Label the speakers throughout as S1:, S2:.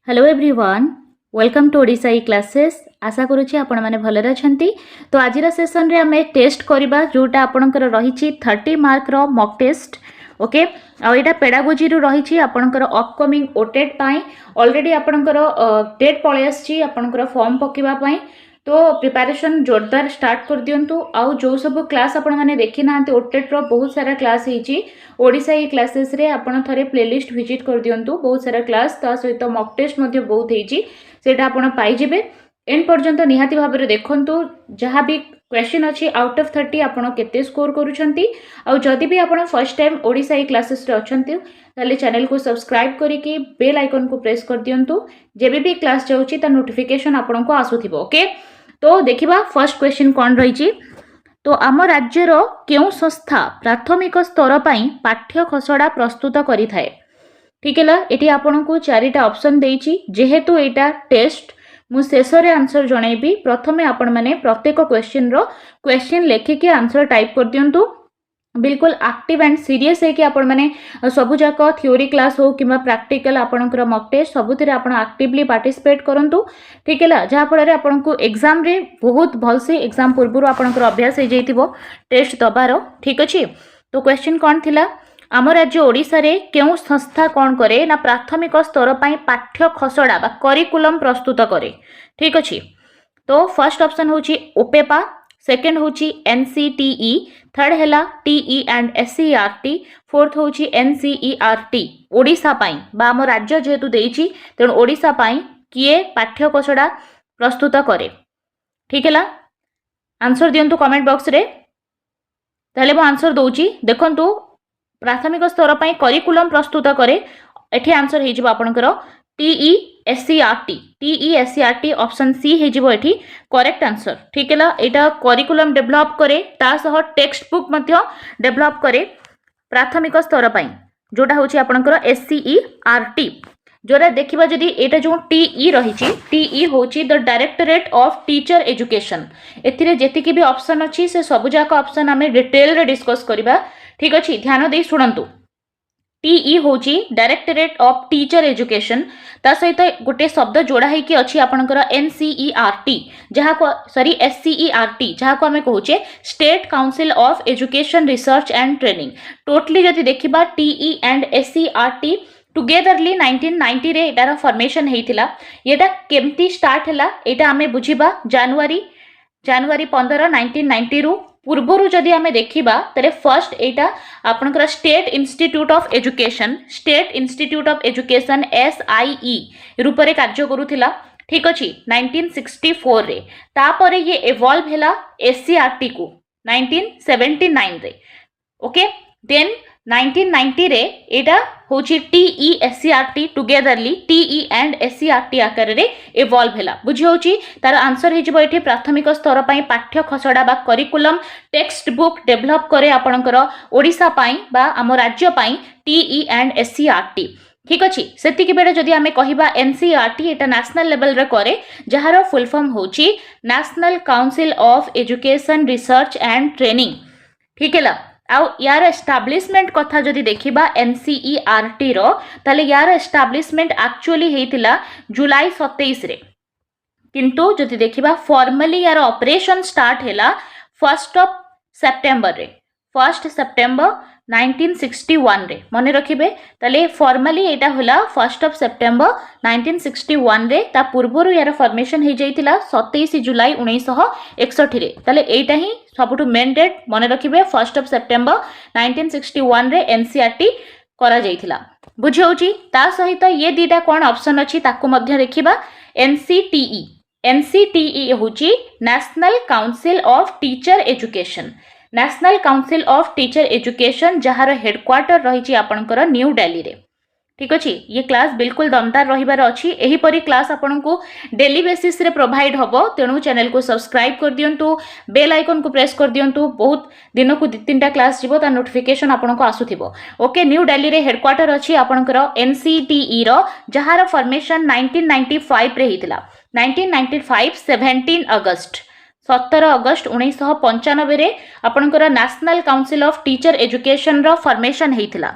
S1: Hello everyone welcome to Odisha E classes आशा करुच्ची आपण मैंने भलरे अछंती। तो आज सेसन रे आमे टेस्ट करबा जोटा आपणकर रही 30 मार्क रो मॉक टेस्ट। ओके आ एटा पेडागोजी रु रही आपणकर अपकमिंग ओटेट पाई ऑलरेडी आपणकर डेट पळे आछि आपणकर फॉर्म पकेबा पाई। तो प्रिपरेशन जोरदार स्टार्ट कर दियंतु। आउ जो सब क्लास आपण माने देखि नांते ओटेट रो बहुत सारा क्लास हेची ओडिशा ई क्लासेस रे आपण थरे प्लेलिस्ट विजिट कर दियंतु। बहुत सारा क्लास ता सहित मॉक टेस्ट मध्ये बहुत हेची सेटा आपण पाई जिवे। एंड पर्यंत निहाती भाव में देखंतु जहाँ भी क्वेश्चन अच्छी आउट ऑफ 30 आपण केते स्कोर करूछंती। आउ जदि भी आपण first time Odisha E classes रे अछंती ताले चैनल को सब्सक्राइब करिके बेल आइकन को प्रेस कर दियंतु। जेबे भी क्लास जाउची ता नोटिफिकेशन आपण को आसुथिबो। ओके तो देखिबा फर्स्ट क्वेश्चन कोन रहिची। तो आम राज्यर केउ संस्था प्राथमिक स्तर पई पाठ्य खसड़ा प्रस्तुत करि थाए। ठीक है एटी आपन को चारिटा ऑप्शन देइची। जेहेतु एटा टेस्ट मु शेषरे आंसर जणैबी। प्रथमे आपण माने प्रत्येक क्वेश्चन रो क्वेश्चन लेखिके आंसर टाइप कर दियंतु। बिल्कुल एक्टिव एंड सीरियस है कि आपण माने सबु जाक थ्योरी क्लास हो किबा प्रैक्टिकल आपनकर मॉक टेस्ट सबुथिरे आपण एक्टिवली पार्टिसिपेट करंतु। ठीक है जहाँ फल आपण को एग्जाम रे बहुत भलसे एग्जाम पूर्व आपनकर अभ्यास हो जाइतिबो टेस्ट दबार। ठीक अछि तो क्वेश्चन कोन थिला आम राज्य ओडिशा रे केउ संस्था कोन करे ना प्राथमिक स्तर पई पाठ्य खसड़ा बा करिकुलम प्रस्तुत करे। ठीक अछि तो फर्स्ट ऑप्शन होची ओपेपा, सेकंड होची एनसीटीई, थर्ड हैला टीई एंड एससीईआरटी, फोर्थ होची एनसीईआरटी। ओडिशा पाई बा आम राज्य जेहेतु देइची तेणु ओडिशा पाई किए पाठ्य खसड़ा प्रस्तुत करे। ठीक है आंसर दियंतु कमेंट बॉक्स रे। ताले मो आंसर दोची देखंतु प्राथमिक स्तर पई करिकुलम प्रस्तुत करे। एठी आंसर हे जिवो आपनकर TE SCERT. TE SCERT option C हे जिवो एठी करेक्ट आंसर। ठीक है एटा करिकुलम डेवलप करे ता सह टेक्स्ट बुक मध्य डेवलप करे प्राथमिक स्तर पई जोटा होची आपनकर एससीईआरटी। जोरा देखिबा जदी एटा जो टीई रहिची टीई होची the directorate of teacher education. एथिरे जेतिकी भी ऑप्शन अछि से सब जाक ऑप्शन हमें डिटेल रे डिस्कस करिबा। ठीक अछि ध्यान देई सुनंतु। टीई होची डायरेक्टरेट ऑफ टीचर एजुकेशन ता सहित गोटे शब्द जोड़ा है कि अच्छी आपनकर एनसीईआरटी जहाँ को सॉरी एससीईआरटी जहाँ को हमें कहूचे state council of education research and training. Totally जदि देखिबा टीई एंड एससीईआरटी टुगेदरली 1990 रे एटार फॉर्मेशन हेइतिला। एटा केमती स्टार्ट हला एटा हमें बुझिबा जनवरी 15 1990 रु पूर्वरु जदि आमे देखिबा तले फर्स्ट एटा आपनकर state institute of education SIE रूपरे कार्य करूथिला। ठीक अछि 1964 रे तापरे ये इवॉल्व हैला एससीईआरटी को 1979 रे। ओके देन 1990 रे एटा होची TE SCERT togetherly TE and SCERT आकार रे इवॉल्व हैला। बुझी होची तार आंसर हे जिवो एठी प्राथमिक स्तर पई पाठ्य खसड़ा बा करिकुलम टेक्स्ट बुक डेवलप करे आपनकर ओडिशा पई बा आम राज्य पई टीई एंड एससीईआरटी। ठीक अछि सेतिकी बेले जदि आमे कहिबा एनसीईआरटी एटा नेशनल लेवल रे करे जहार फुल फॉर्म होची national council of education research and training. ठीक है आउ यार एस्टाब्लिशमेंट कथा जदि देखिबा एनसीईआरटी रो ताले यार एस्टाब्लिशमेंट एक्चुअली हेतिला जुलाई 27 रे किंतु जदि देखिबा फॉर्मली यार ऑपरेशन स्टार्ट हैला 1 सेप्टेम्बर रे 1 सेप्टेम्बर 1961 रे मने रखिबे। ताले फॉर्मली एटा होला 1 सेप्टेम्बर 1961 रे ता पूर्वरु यार फॉर्मेशन हे जाइतिला 27 जुलाई 1961 रे। ताले एटा ही सबुठु मेन डेट मने रखिबे 1 सेप्टेम्बर 1961 रे एनसीईआरटी करा जाइतिला। बुझी होची ता सहित ये दीटा कोन ऑप्शन अछि ताकू मध्य देखिबा एनसीटीई। एनसीटीई होची national council of teacher education. National council of teacher education जहार हेडक्वार्टर रही आपनकर न्यू दिल्ली रे। ठीक अछि ये क्लास बिल्कुल दमदार रहिबार अछि। एही परी क्लास आपन को डेली बेसिस रे प्रोवाइड हबो तेणु चैनल को सब्सक्राइब कर दियंतु बेल आइकन को प्रेस कर दियंतु। बहुत दिन को 2-3टा क्लास जिवो ता नोटिफिकेशन आपन को आसुथिबो। ओके न्यू दिल्ली रे हेडक्वार्टर अछि आपनकर एनसीटीई रो जहार फॉर्मेशन 1995 रे हितला। 1995 17 अगस्त 17 अगस्त 1995 रे आपनकर national council of teacher education रो फॉर्मेशन हेतिला।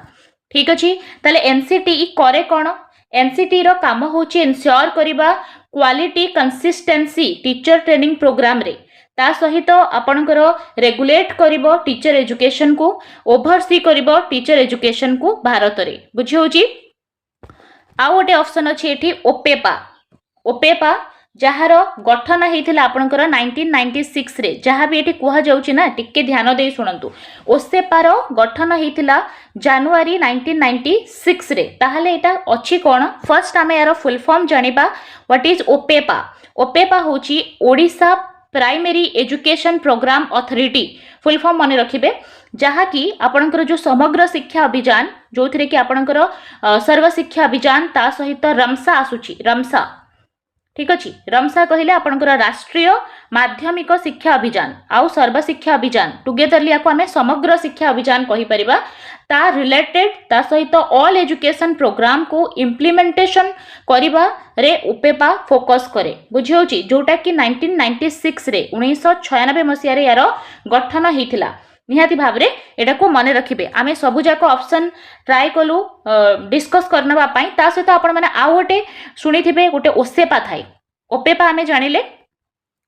S1: ठीक अछि ताले एनसीटीई करे कोन एनसीटी रो काम होची इनश्योर करिबा quality consistency teacher training programme रे ता सहित आपणकर रेगुलेट करिबो टीचर एजुकेशन को ओवरसी करिबो टीचर एजुकेशन को भारत रे बुझी होची। आ गोटे ऑप्शन अछि एठी ओपेपा ओपेपा जहार गठन होता आपंकर 1996 रे जहाँ भी ये कह जाऊँगी ना टिके ध्यान दे शुणु ओसेपार गठन होता जनवरी 1996 रे ताहले एटा अछि कोन फर्स्ट आमे यार फुल फॉर्म जानिबा व्हाट इज ओपेपा। ओपेपा होची Odisha primary education programme authority full form मन रखिबे जहाँ कि आपणकर जो समग्र शिक्षा अभियान जो थे कि आपणकर सर्व शिक्षा अभियान ता सहित रमसा आसुची रमसा ठीक अच्छे रमसा कहले आपणकर राष्ट्रीय माध्यमिक शिक्षा अभियान आउ सर्व शिक्षा अभियान टुगेदरली याको आमे समग्र शिक्षा अभियान कहि परिबा ता रिलेटेड ता सहित ऑल एजुकेशन प्रोग्राम को इम्प्लीमेंटेशन करिबा रे उपेपा फोकस करे बुझी होची जोटा कि 1996 रे 1996 मसिया रे यार गठन हेतिला निहाती भाव रे एटा को मन रखिबे आमे सबु जाक ऑप्शन ट्राई कलु डिस्कस करनबा पई ता सहित आपण माने आ गोटे सुनिथिबे गोटे ओसेपा थाई ओपेपा आमे जानिले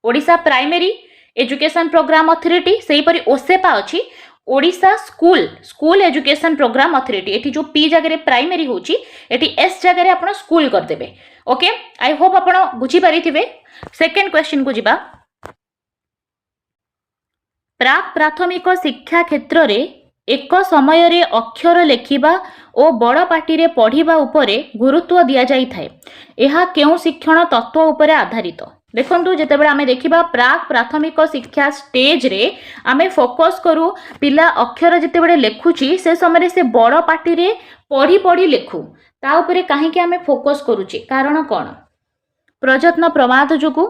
S1: Odisha primary education programme authority सेही परी ओसेपा अछि Odisha school school education programme authority एठी जो पी जगह रे प्राइमरी होची एठी एस जगह रे आपण स्कूल कर देबे ओके आई होप आपण बुझी परिथिबे। सेकंड क्वेश्चन को जिबा प्राक प्राथमिक शिक्षा क्षेत्र रे एक समय रे अक्षर लेखिबा ओ बड़ पाटी रे पढ़िबा उपरे गुरुत्व दिया जाई थाए एहा केउ शिक्षण तत्व उपरे आधारित देखंतु जेतेबेले आमे देखिबा प्राक प्राथमिक शिक्षा स्टेज रे आमे फोकस करू पिला अक्षर जेतेबेले लेखुची से समय रे से बड़ पाटी रे पढ़ी पढ़ी लेखु ता उपरे काहे कि आमे फोकस करूची कारण कोन प्रयत्न प्रमाद जोगु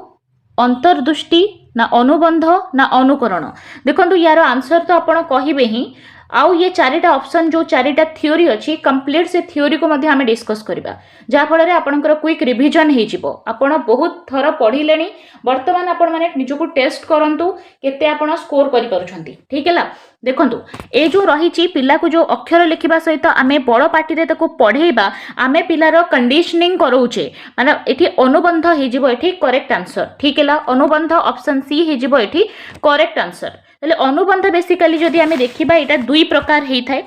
S1: अंतर्दृष्टि ना अनुबंध ना अनुकरण देखो यार आंसर तो आपण कहिबे ही आउ ये चारिटा ऑप्शन जो चारिटा थ्योरी अच्छी कंप्लीट से थ्योरी को मध्य आमे डिस्कस करबा जहा फल रे आपनकर क्विक रिवीजन हे जिवो आपण बहुत थर पढ़िलेनी वर्तमान आपण माने निजको टेस्ट करंतु केते आपण स्कोर करि परुछंती ठीक हैला देखंतु ए जो रहिची पिला को जो अक्षर लिखिबा सहित आमे बड़ पाटी रे ताको पढेबा आमे पिलार कंडीशनिंग करूचे माने एठी अनुबंध हे जिवो एठी करेक्ट आंसर ठीक हैला अनुबंध ऑप्शन सी हे जिवो एठी करेक्ट आंसर हेले अनुबंध बेसिकली जदि आमे देखिबा एटा दुई प्रकार हेई थाए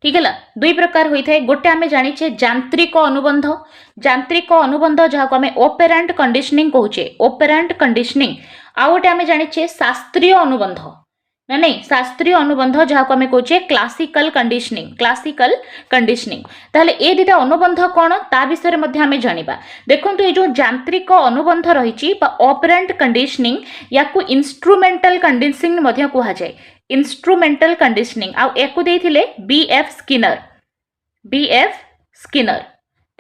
S1: ठीक है दुई प्रकार होई थाए गोटे आमे जानिचे यांत्रिक अनुबंध जहाँ को आमे ऑपरेंट कंडीशनिंग कहूचे ऑपरेंट कंडीशनिंग आ गोटे आमे जानिचे शास्त्रीय अनुबंध ना नहीं शास्त्रीय अनुबंध जहाँ को आमे कहूचे क्लासिकल कंडीशनिंग ताहले ए दुटा अनुबंध कौन ता विषय मध्ये आमे जानिबा देखंतु ए जो यांत्रिक अनुबंध रहिची बा ऑपरेंट कंडीशनिंग याकू इंस्ट्रूमेंटल कंडीशनिंग मध्ये कुहा जाय इंस्ट्रूमेंटल कंडीशनिंग आ एको देथिले बीएफ स्किनर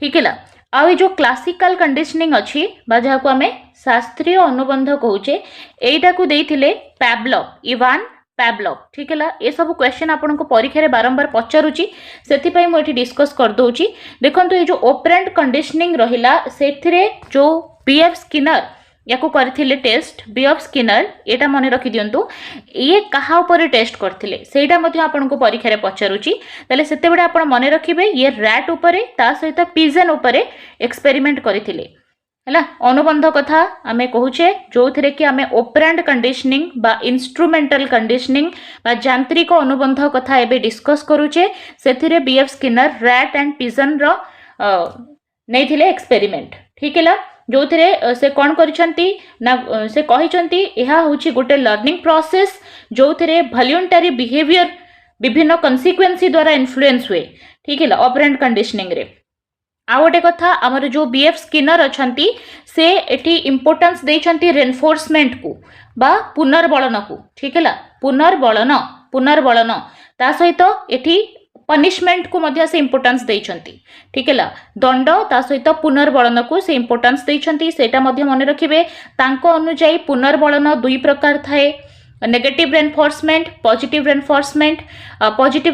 S1: ठीक है आ जो क्लासिकल कंडीशनिंग अच्छी बा जहाँ को आमे शास्त्रीय अनुबंध कहूचे एटा को देथिले इवान पैब्लॉक ठीक है ये सब क्वेश्चन आपन को परीक्षा रे बारंबार पचारुची सेति पई मो एठी डिस्कस कर दोची देखंतु ये जो ऑपरेंट कंडीशनिंग रहिला सेथिरे जो बीएफ स्किनर याको करथिले टेस्ट बीएफ स्किनर एटा मने रखि दियंतु ये कहा ऊपर टेस्ट करथिले सेटा मध्ये आपन को परीक्षा रे पचारुची तले सेते बेडा आपन मने रखिबे ये रैट ऊपर ता सहित पिजन ऊपर एक्सपेरिमेंट करथिले हला अनुबंध कथा आमे कहूचे जो थिरे कि आमे ऑपरेंट कंडीशनिंग बा इंस्ट्रूमेंटल कंडीशनिंग बा यांत्रिक अनुबंध कथा एबे डिस्कस करूचे सेथिरे BF Skinner rat and pigeon रो नैथिले एक्सपेरिमेंट ठीक है जो थिरे से कौन करिसंती ना से कहिसंती एहा होची गोटे लर्निंग प्रोसेस जो थिरे वॉलंटरी बिहेवियर विभिन्न कन्सिक्वेंसी द्वारा इन्फ्लुएंस हुए ठीक है ऑपरेंट कंडीशनिंग रे आ गोटे कथा आमर जो बीएफ स्किनर अछंती से एठी इंपोर्टेंस देछंती रेनफोर्समेंट को बा पुनर्बलन को ठीक है पुनर्बलन ता सहित एठी पनिशमेंट को मध्य से इंपोर्टेंस देछंती ठीक है दंड ता सहित पुनर्बलन को से इंपोर्टेंस देछंती सेटा मध्य मन रखिबे तांको अनुसार पुनर्बलन दुई प्रकार थाए नेगेटिव रेनफोर्समेंट पॉजिटिव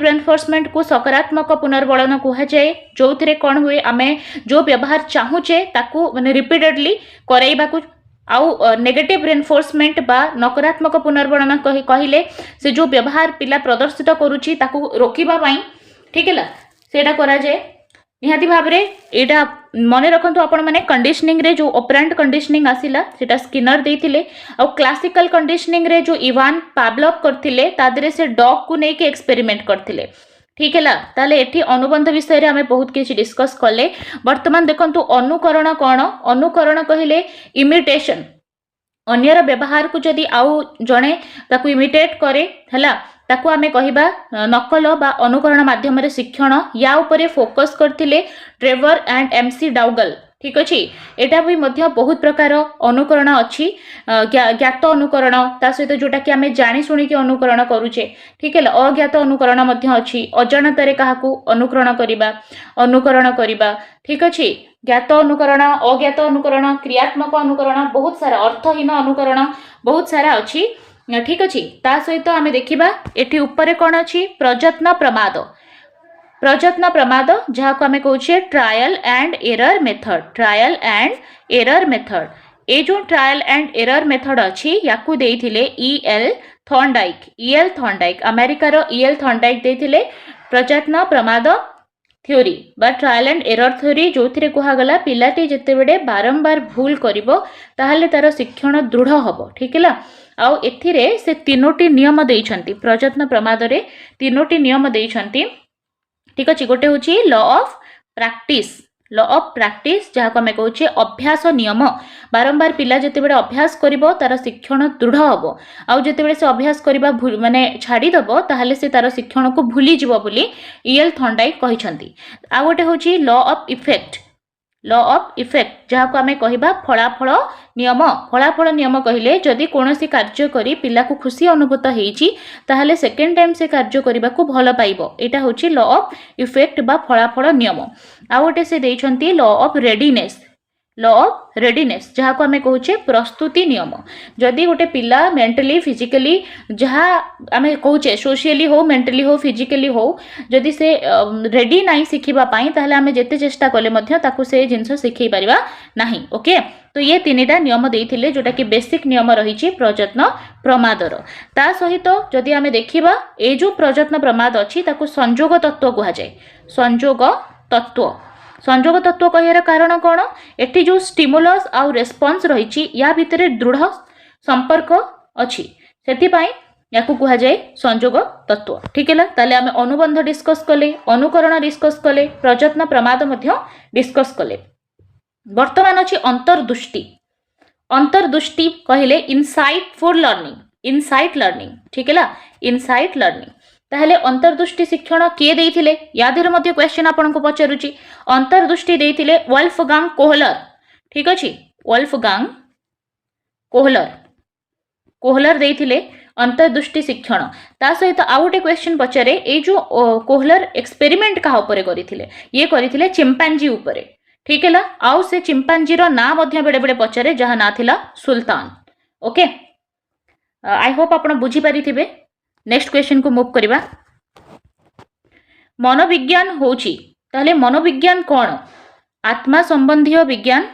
S1: रेनफोर्समेंट को सकारात्मक पुनर्बलन कहा जाए जो थिरे कौन हुए आमे जो व्यवहार चाहूचे ताकू माने रिपीटेडली करैबा को आउ नेगेटिव रेनफोर्समेंट बा नकारात्मक पुनर्बलन कहिले से जो व्यवहार पिला प्रदर्शित करूची ताकू रोकिबा पई ठीक है सेटा करा जाए निहाती भाव में यहाँ मन रखु आपण मैंने कंडीशनिंग रे जो ऑपरेंट कंडीशनिंग आसिला सेटा स्किनर देथिले आ क्लासिकल कंडीशनिंग रे जो इवान पावलोव करथिले तादरे से डॉग को नेके एक्सपेरिमेंट करथिले ठीक है ताले एठी अनुबंध विषय रे हमें बहुत किसी डिस्कस कले वर्तमान देखंतु अनुकरण कौन अनुकरण कहिले इमिटेशन अन्यर व्यवहार को जदि आउ जणे ताकू इमिटेट करे हला ताकू आमे कहिबा नकल बा अनुकरण माध्यम रे शिक्षण या उपरे फोकस करथिले ट्रेवर एंड एमसी डाउगल ठीक अच्छे यहाँ भी मध्य बहुत प्रकार अनुकरण अच्छी ज्ञात अनुकरण ता सहित जोटा कि आम जानी शुणिकी अनुकरण करुचे ठीक है अज्ञात अनुकरण अच्छी अजाणतारे काहाकू अनुकरण करवा ठीक अच्छे ज्ञात अनुकरण अज्ञात अनुकरण क्रियात्मक अनुकरण बहुत सारा अर्थहीन अनुकरण बहुत सारा अच्छी ठीक अच्छे ता सहित आम देखा ये ऊपर कौन अच्छी प्रयत्न प्रमाद जहाँ को आम कहे ट्रायल एंड एरर मेथड ये जो ट्रायल एंड एरर मेथड अच्छी या EL थॉर्नडाइक अमेरिकार EL थॉर्नडाइक देथिले प्रयत्न प्रमाद थ्योरी बा ट्रायल एंड एरर थ्योरी जो थे कहगला पिलाटी जिते बड़े बारंबार भूल करिवो ताहले तार शिक्षण दृढ़ हम ठीक है आउ एथिरे से तीनोटी नियम देइछंती प्रयत्न प्रमाद रे तीनोटी नियम देइछंती ठीक अच्छे गोटे हूँ लॉ ऑफ प्रैक्टिस जहाँ को आम कहे अभ्यास नियम बारंबार पिला जिते बड़े अभ्यास करिवो तार शिक्षण दृढ़ हम आउ जिते बड़े से अभ्यास करबा माने छाड़ीदेव ताहले से तार शिक्षण को भूली जीवो बोली EL थॉर्नडाइक कहिसंती आ गोटे हूँ लॉ ऑफ इफेक्ट जहाँ को आम कहवा फलाफल नियम कहले जदि कोनोसी कार्य करी पिला को खुशी अनुभूत होईची ताहले सेकेंड टाइम से कार्य करबा को भल पाइबो एटा होची लॉ ऑफ इफेक्ट बा फलाफल नियम आ गोटे से देइछंती लॉ ऑफ रेडीनेस जहाँ को आम कहे प्रस्तुति नियम जदि गोटे पिला मेंटली फिजिकली जहाँ आम कहे सोशियली हो मेंटली हो फिजिकली हो जदि से रेडी नहीं शिखिबा पाई ताहले आम जेते चेष्टा कले मध्य ताकू से जिनस शिखई परिबा नहीं ओके तो ये तीनिटा नियम देइथिले जोटा कि बेसिक नियम रही प्रयत्न प्रमादर ता सहित जदि आम देखिबा ए जो प्रयत्न प्रमाद अच्छी ताकू संयोग तत्व कहा जाए संयोग तत्व कहियार कारण कौन एटी जो स्टिमुलस आउ रेस्पॉन्स रही या भितर दृढ़ संपर्क अच्छी से या कह जाए संयोग तत्व ठीक है ताले आम अनुबंध डिस्कस कले अनुकरण डिस्कस कले प्रयत्न प्रमाद डिस्कस कले वर्तमान अच्छी अंतर्दृष्टि कहले इनसाइट लर्निंग ठीक है इनसाइट लर्निंग ताहले अंतर्दृष्टि शिक्षण किए देइथिले या देर मध्य क्वेश्चन आपन को पचारुची अंतर्दृष्टि देइथिले वोल्फगांग कोहलर ठीक अछि वोल्फगांग कोहलर देइथिले अंतर्दृष्टि शिक्षण ता सहित आउ गोटे क्वेश्चन पचारे ए जो कोहलर एक्सपेरिमेंट का ऊपर करिथिले ये करिथिले चिंपांजी ऊपर ठीक है आउ से चिंपांजी रो ना मध्य बेडे बेडे पचारे जहा ना थिला सुल्तान ओके आई होप आपण बुझी पारिथिबे नेक्स्ट क्वेश्चन को मूव करवा मनोविज्ञान होची ताहले मनोविज्ञान कौन आत्मा संबंधी विज्ञान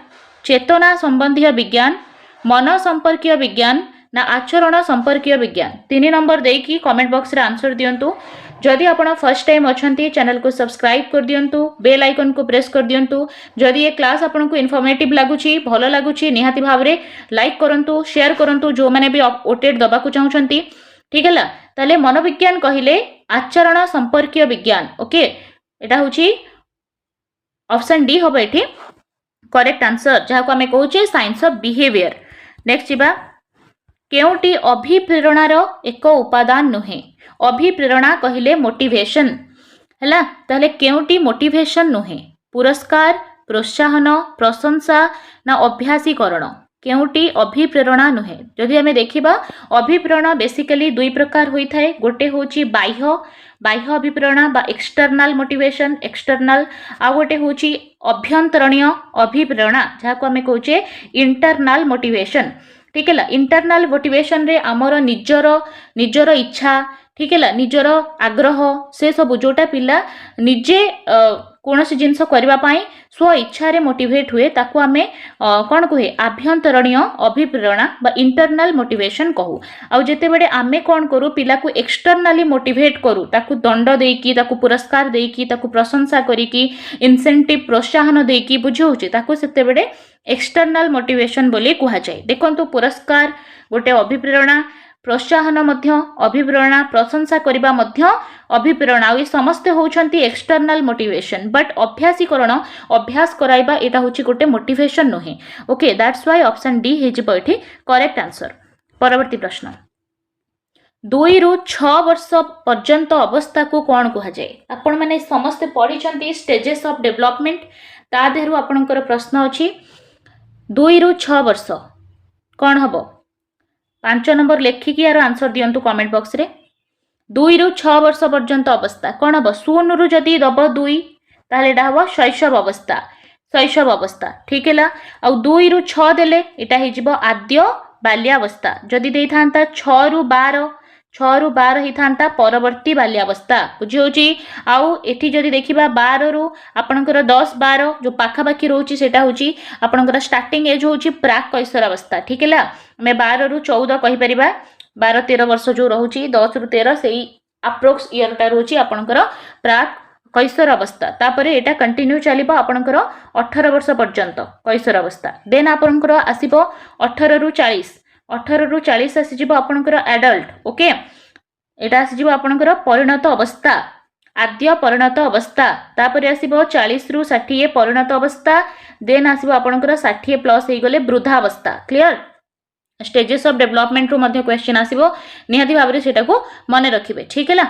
S1: चेतना संबंधी विज्ञान मन संपर्कीय विज्ञान ना आचरण संपर्कीय विज्ञान 3 नंबर देकी कमेंट बॉक्स रे आंसर दियंतु जदि आपण फर्स्ट टाइम अछंती चैनल को सब्सक्राइब कर दियंतु बेल आइकन को प्रेस कर दियंतु जदि ये क्लास आपण को इन्फॉर्मेटिव लागुची भलो लागुची निहाती भाव रे लाइक करंतु शेयर करंतु जो माने भी ओटेट दबा को चाहउछंती ठीक है ताले मनोविज्ञान कहले आचरण संपर्कीय विज्ञान ओके एटा होची ऑप्शन डी होबो एठी करेक्ट आंसर जहाँ को आम कहे साइंस ऑफ बिहेवियर नेक्स्ट जीवा केउटी अभिप्रेरणार एक उपादान नुहे अभिप्रेरणा कहले मोटिवेशन है ताले केउटी मोटिवेशन नुहे पुरस्कार प्रोत्साहन प्रशंसा ना अभ्यासीकरण केउटी अभिप्रेरणा नुहे जदि आम देखा अभिप्रेरणा बेसिकली दुई प्रकार होता है गोटे होची बाह्य अभिप्रेरणा बा एक्सटर्नाल मोटिवेशन एक्सटर्नाल आ गोटे होची अभ्यंतरणीय अभिप्रेरणा जहाँ को आम कहे इंटरनाल मोटिवेशन ठीक है इंटरनाल मोटिवेशन रे आमर निजर इच्छा ठीक है निजर आग्रह से सब जोटा पिला निजे कौन सी जिनस करने स्व इच्छा मोटिवेट हुए ताकू आमे कौन कहे आभ्यंतरणीय अभिप्रेरणा बा इंटरनल मोटिवेशन कहू। आउ जेते बड़े आमे कौन करू पिला को एक्सटर्नाली मोटिवेट करू ताकू दंड देकी ताकू पुरस्कार देकी ताकू प्रशंसा करिकी इंसेंटिव प्रोत्साहन देकी बुझाउचे ताकू सेते बड़े एक्सटर्नल मोटिवेशन बोली कुहा जाय। देखंतु पुरस्कार गोटे अभिप्रेरणा प्रोत्साहन मध्य अभिप्रेरणा प्रशंसा करबा मध्य अभिप्रेरणा ये समस्ते होउछंती एक्सटर्नल मोटिवेशन बट अभ्यासीकरण अभ्यास कराइबा एटा होची गोटे मोटिवेशन नहे। Okay that's why option D हे जिवो एठी करेक्ट आंसर। परवर्ती प्रश्न 2 रु 6 वर्ष पर्यंत अवस्था को कौन कहा जाए। आपण माने समस्ते पढ़ी स्टेजेस ऑफ डेवलपमेंट ता देहरु आपणकर प्रश्न अछि 2 रु 6 वर्ष कौन हबो 5 नंबर लेखिकी यार आंसर दियंतु कमेंट बॉक्स रे। 2 रु 6 वर्ष पर्यंत अवस्था कौन हम 0 रु जदि दब 2 ताले एटा हम शैशव अवस्था ठीक है। आ 2 रु 6 देले एटा हे जिवो आद्य बाल्यावस्था जदि देई थांता 6 रु 12 ही थांता परवर्ती बाल्यावस्था बुझी होची। आउ एठी जदि देखिबा 12 रु आपनकर 10 12 जो पाखा पाखी रहउची सेटा होची आपनकर स्टार्टिंग एज होची प्राक कैशोरावस्था ठीक है। हमें 12 रु 14 कहि परिबा 12 13 वर्ष जो रहउची 10 रु 13 सेही अप्रोक्स इयर टा रहउची आपनकर प्राक कैशोर अवस्था तापरे एटा कंटिन्यू चलिबो आपनकर 18 वर्ष पर्यंत कैशोर अवस्था देन आपनकर आसीबो 18 रु 40 आसी जिवो आपनकर एडल्ट ओके एटा आसी जिवो आपनकर परिणत अवस्था आद्य परिणत अवस्था तापरे आसीबो 40 रु 60 परिणत अवस्था देन आसीबो आपनकर 60 प्लस हे गले वृद्धावस्था। क्लियर स्टेजेस ऑफ डेवलपमेंट रू मध्य क्वेश्चन आसीबो निहाती भाबरे सेटा को माने रखिबे ठीक है।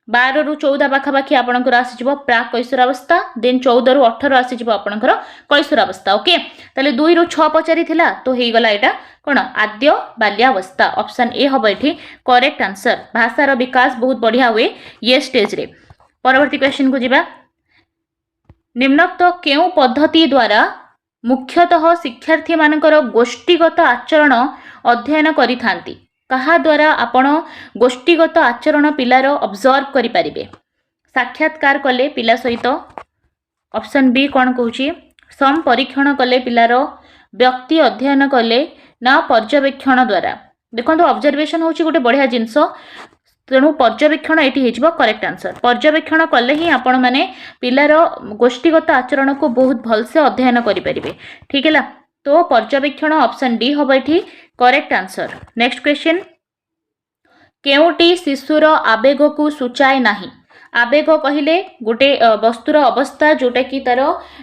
S1: 12 रु 14 पाखापाखि आपनकर आसी जिवो प्राक कैशोरावस्था देन 14 रु 18 आसी जिवो आपनकर कैशोरावस्था ओके। ताले 2 रु 6 पचारि थिला तो हेई गला एटा कोन आद्य बाल्यावस्था ऑप्शन ए हबो एठी करेक्ट आंसर। भाषार विकास बहुत बढ़िया हुए ये स्टेज रे। परवर्ती क्वेश्चन को जिबा निम्नोक्त केउ पद्धति द्वारा मुख्यतः शिक्षार्थी मानकर गोष्ठीगत आचरण अध्ययन करि थांती कहा द्वारा आपण गोष्ठीगत आचरण पिलार ऑब्जर्व करि परिबे। साक्षात्कार कले पिला सहित ऑप्शन बी कौन कहूची सम परीक्षण कले पिलार व्यक्ति अध्ययन कले ना पर्यवेक्षण द्वारा। देखो ऑब्जर्वेशन होची गोटे बढ़िया जिनस तेणु पर्यवेक्षण एटी हेजिबो करेक्ट आंसर। पर्यवेक्षण कले ही आपण माने पिलार गोष्ठीगत आचरण को बहुत भलसे अध्ययन करि परिबे ठीक है। तो पर्यवेक्षण ऑप्शन डी हबो एठी करेक्ट आंसर। नेक्स्ट क्वेश्चन केउटी शिशुर आवेग को सूचाए नाही। आवेग कहिले गोटे वस्तुर अवस्था जोटा कि तार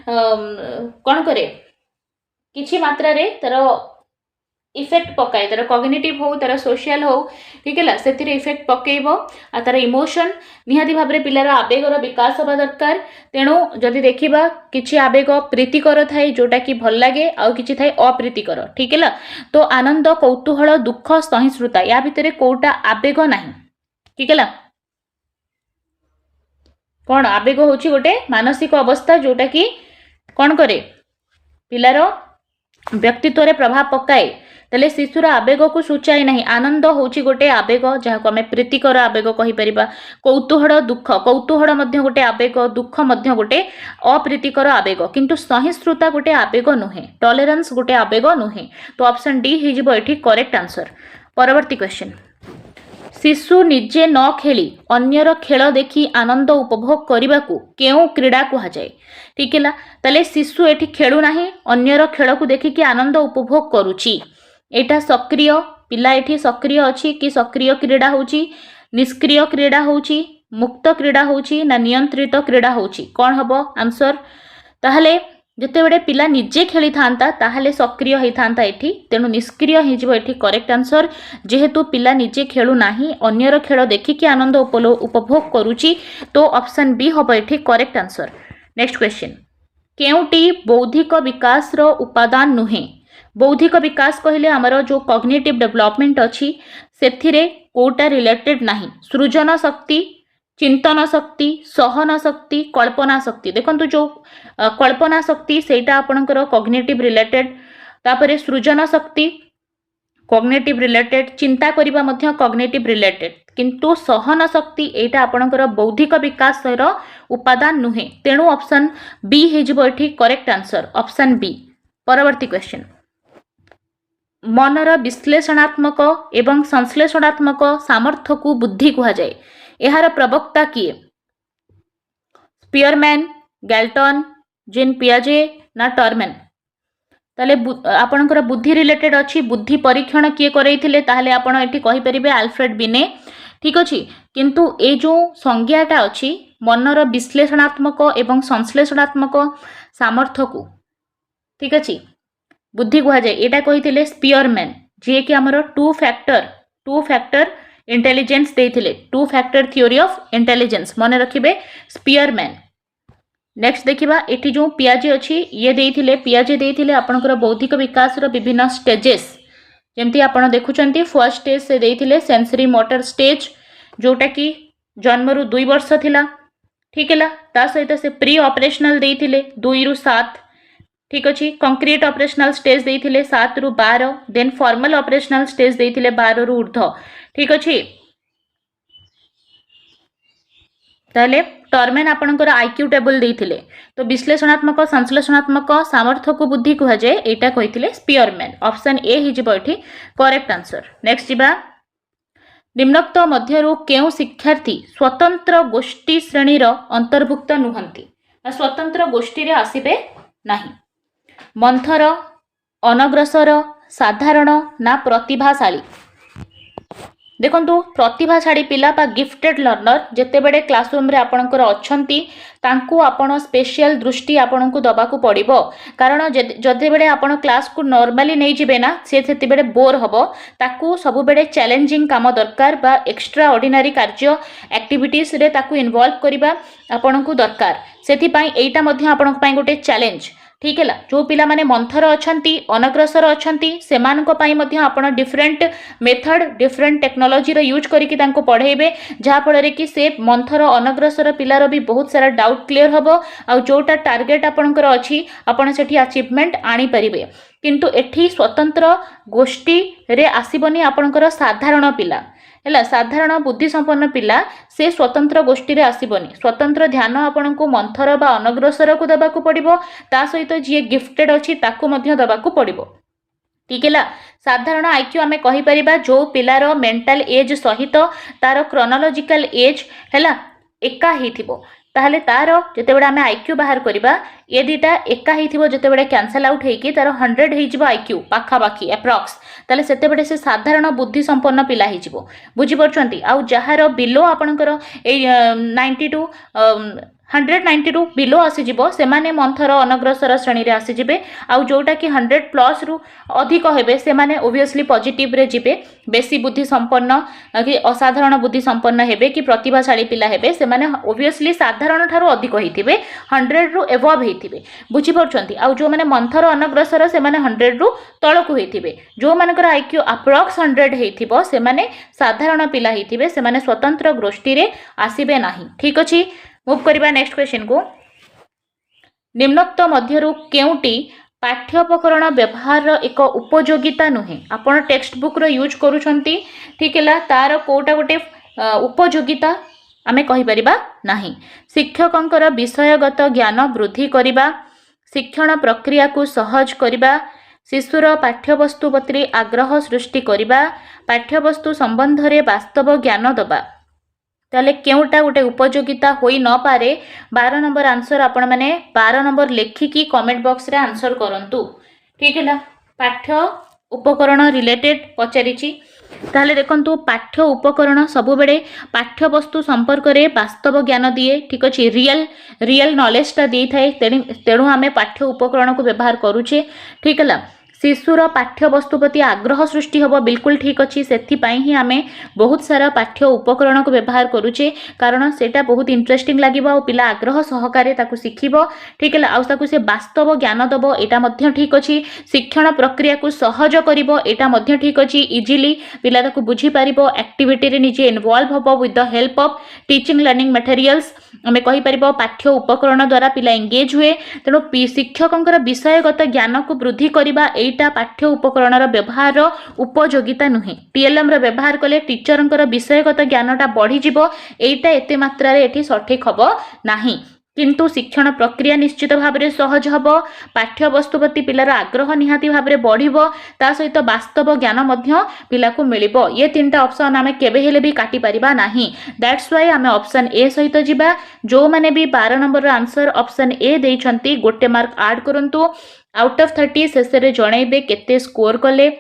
S1: कौन करे किछि मात्रा रे तार इफेक्ट पकाए तार कॉग्निटिव हो तार सोशल हो ठीक है से इफेक्ट पकेइबो आ तार इमोशन निहाती भाबरे पिलार आवेगर विकास होबा दरकार। तेणु जदि देखिबा किछि आवेग प्रीतिकर थाए जोटा कि भल लागे आउ किछि थाए अप्रीतिकर ठीक है। तो आनंद कौतूहल दुख सहिष्णुता या भितरे कोटा आवेग नाही ठीक है। कौन आवेग होची गोटे मानसिक अवस्था जोटा कि कौन करे पिलार व्यक्तित्व रे प्रभाव पकाए तले शिशुर आवेग को सूचाए नहीं। आनंद होची गोटे आवेग जहाँ आम प्रीतिकर आवेग कहि परिबा। कौतूहल दुख कौतूहल मध्य गोटे आवेग दुख मध्य गोटे अप्रीतिकर आवेग किंतु सहिष्णुता गोटे आवेग नुहे टॉलरेंस गोटे आवेग नुहे। तो ऑप्शन डी हे जिवो एठी करेक्ट आंसर। परवर्ती क्वेश्चन शिशु निजे न खेली अन्यर खेल देखी आनंद उपभोग करने को केउ क्रीड़ा कहा जाए ठीक है। तले शिशु एठी खेलु नाही अन्यर खेल को देखिकी आनंद उपभोग करुची एटा सक्रिय पिला एठी सक्रिय अछि कि सक्रिय क्रीड़ा होची निष्क्रिय क्रीड़ा होची मुक्त क्रीड़ा होची ना नियंत्रित क्रीड़ा होची कौन हबो आंसर। ताहले जते बड़े पिला निजे खेली थांता ताहले सक्रिय होई थांता एठी तेनु निष्क्रिय हे जिवो एठी करेक्ट आंसर। जेहेतु पिला निजे खेलु नाही अन्यर खेल देखिकी आनंद उपभोग करुची तो ऑप्शन बी हबो एठी करेक्ट आंसर। नेक्स्ट क्वेश्चन केउटी बौद्धिक विकास रो उपादान नुहे। बौद्धिक विकास कहले हमरो जो कॉग्निटिव डेवलपमेंट अछि सेथिरे कोटा रिलेटेड नाही। सृजन शक्ति चिंतन शक्ति सहन शक्ति कल्पना शक्ति देखंतु जो कल्पना शक्ति सेटा आपनकर कॉग्निटिव रिलेटेड तापरे सृजन शक्ति कॉग्निटिव रिलेटेड चिंता करिबा मध्य कॉग्निटिव रिलेटेड किंतु सहन शक्ति एटा आपणकर बौद्धिक विकास उपादान नुहे तेणु ऑप्शन बी हेजिबो एठी करेक्ट आंसर ऑप्शन बी। परवर्ती क्वेश्चन मनर विश्लेषणात्मक एवं संश्लेषणात्मक सामर्थ्य को बुद्धि कहा जाए एहार प्रवक्ता किए स्पियरमैन गैल्टन जीन पियाजे ना टर्मेन ताले आपणकर बुद्धि रिलेटेड अच्छी बुद्धि परीक्षण किए करैथिले ताहले आपण एठी कहि परिबे अल्फ्रेड बिने ठीक अछि किंतु ए जो संज्ञाटा अछि मनर विश्लेषणात्मक एवं संश्लेषणात्मक सामर्थ्य को ठीक अछि बुद्धि कहा जाए एटा कहिथिले स्पियरमैन जे कि हमर टू फैक्टर इंटेलिजेंस देथिले two factor theory of intelligence मन रखिबे स्पियरमैन। नेक्स्ट देखिबा एठी जो पियाजे अछि ये देथिले पियाजे देथिले आपनकर बौद्धिक विकास रो विभिन्न स्टेजेस जेमती आपण देखुचंती फर्स्ट स्टेज से देथिले सेंसरी मोटर स्टेज जोटा कि जन्म रु 2 वर्ष थिला ठीक हैला ता सहित से प्री ऑपरेशनल देथिले 2 रु 7 ठीक अछि कंक्रीट ऑपरेशनल स्टेज देथिले 7 रु 12 देन फॉर्मल ऑपरेशनल स्टेज देथिले 12 रु ऊर्ध्व ठीक अछि ताले टर्मेन आपणकर आईक्यू टेबल देथिले तो विश्लेषणात्मक संश्लेषणात्मक सामर्थ्य को बुद्धि कहा जाए एटा कहिथिले स्पियरमैन ऑप्शन ए हिजिबो एठी करेक्ट आंसर। नेक्स्ट जिबा निम्नोक्त मध्यरु केउ शिक्षार्थी स्वतंत्र गोष्ठी श्रेणी रो अंतर्भुक्त नुहंती स्वतंत्र गोष्ठी रे आसीबे नाही मंथर अनग्रसर साधारण ना प्रतिभाशाली देखंतु प्रतिभाशाली पिला बा गिफ्टेड लर्नर जेते बेडे क्लासरूम रे आपणकर अछंती तांकू आपण स्पेशल दृष्टि आपण को दबा को पड़िबो कारण जदे बेडे आपण क्लास को नॉर्मली नै जिबे ना सेते बेडे बोर हबो ताकू सब बेडे चैलेंजिंग काम दरकार बा एक्स्ट्रा ऑर्डिनरी कार्य एक्टिविटीज रे ताकू इन्वॉल्व करिबा आपण को दरकार सेति पई एटा मध्ये आपण पई गोटे चैलेंज ठीक है जो पिला माने मंथर अछंती अनग्रसर अछंती सेमानको पई मध्ये आपण डिफरेंट मेथड डिफरेंट टेक्नोलॉजी रो यूज करिकि तांको पढेबे जहा फल रे कि से मंथर अनग्रसर पिलार भी बहुत सारा डाउट क्लियर हबो आ जोटा टार्गेट आपणकर अछि आपण सेठी अचीवमेंट आनी परिबे किंतु एठी स्वतंत्र गोष्ठी रे आसीबनी आपणकर साधारण पिला है साधारण बुद्धि संपन्न पिला से स्वतंत्र गोष्ठी रे आसीबनी स्वतंत्र ध्यान आपण को मंथर बा अनग्रसर को दबा को पड़िबो ता सहित जी गिफ्टेड अछि ताको मध्य दबा को पड़िबो ठीक है साधारण आईक्यू आमे कहि परिबा जो पिलार मेंटल एज सहित तार क्रोनोलॉजिकल एज हैला एका हिथिबो ताहले तार जते बेडा आमे आईक्यू बाहर करबा ए दिटा एका हिथिबो जते बेडा कैंसल आउट हेकी तार 100 हेजिबो आईक्यू पाखा बाकी अप्रॉक्स ताले सेते बेडे से साधारण बुद्धि संपन्न पिला हेजिबो बुझी परछंती आ जहार बिलो आपनकर ए 92 192 बिलो आसी जिवो से माने मंथर अनग्रसर श्रेणी रे आसी जिबे आ जोटा कि 100 प्लस रु अधिक हेबे से माने ओबियसली पॉजिटिव रे जिबे बेसी बुद्धि संपन्न कि असाधारण बुद्धि संपन्न हेबे कि प्रतिभाशाली पिला हेबे से माने ओबियसली साधारण थारो अधिक होइथिबे 100 रु एबव हेथिबे बुझी परछंती आ जो माने मंथर अनग्रसर से माने 100 रु तळकु हेथिबे जो मानकर आईक्यू अप्रॉक्स 100 हेथिबो से माने साधारण पिला हेथिबे से माने स्वतंत्र गोष्ठी रे आसीबे नाही ठीक अछि। मूव करिबा नेक्स्ट क्वेश्चन को निम्नोक्त मध्यरु केउटी पाठ्योपकरण व्यवहार एक उपयोगिता नुहे आपण टेक्स्ट बुक रो यूज करूछंती ठीक हैला तार कोटा गोटे उपयोगिता आमे कहि परिबा नाही शिक्षकंकर विषयगत ज्ञान वृद्धि करिबा शिक्षण प्रक्रिया को सहज करिबा शिशुर पाठ्यवस्तु प्रति आग्रह सृष्टि करिबा पाठ्यवस्तु संबंध रे वास्तव ज्ञान दबा ताले केउटा गोटे उपयोगिता होई न पारे 12 नंबर आंसर आपण माने 12 नंबर लेखिकी कमेंट बॉक्स रे आंसर करंतु ठीक है पाठ्य उपकरण रिलेटेड पचारिछि ताले देखंतु पाठ्य उपकरण सब बेले पाठ्य वस्तु संपर्क रे वास्तव ज्ञान दिए ठीक अछि रियल नॉलेज ता दी थाए तेणु आमे पाठ्य उपकरण को व्यवहार करूछे ठीक है शिशुर पाठ्य वस्तु प्रति आग्रह सृष्टि होबो बिल्कुल ठीक अछि सेथि पई ही आमे बहुत सारा पाठ्य उपकरण को व्यवहार करूचे कारण सेटा बहुत इंटरेस्टिंग लागिबो और पिला आग्रह सहकारे ताकू सिखिबो ठीक है आ ताकू से वास्तव ज्ञान दबो एटा मध्य ठीक अछि शिक्षण प्रक्रिया को सहज करिवो एटा मध्य ठीक अछि इजीली पिला ताकू बुझी पारिबो एक्टिविटी रे निजे इन्वॉल्व होबो with the help of teaching learning materials आमे कहि पारिबो पाठ्य उपकरण द्वारा पिला एंगेज हुए तेणु शिक्षकंकर विषयगत ज्ञान को वृद्धि करिबा एटा पाठ्य उपकरणर व्यवहार उपयोगिता नुहे टीएलएम रो व्यवहार कले टीचरंकर विषयगत ज्ञानटा बढ़ी जिवो एटा एते मात्रा रे एठी सठिक हबो नाही किंतु शिक्षण प्रक्रिया निश्चित भाव में सहज हम पाठ्य वस्तु प्रति पिलार आग्रह निहाती भाव में बढ़ो ता सहित वास्तव ज्ञान पिला को मिल ये तीनटा ऑप्शन आम केबे भी काटी परिबा नाही दैट्स व्हाई आम ऑप्शन ए सहित जिबा जो माने भी 12 नंबर आंसर ऑप्शन ए देइछंती गोटे मार्क ऐड करंतु आउट ऑफ 30 शेष रे जणाइबे केते स्कोर कले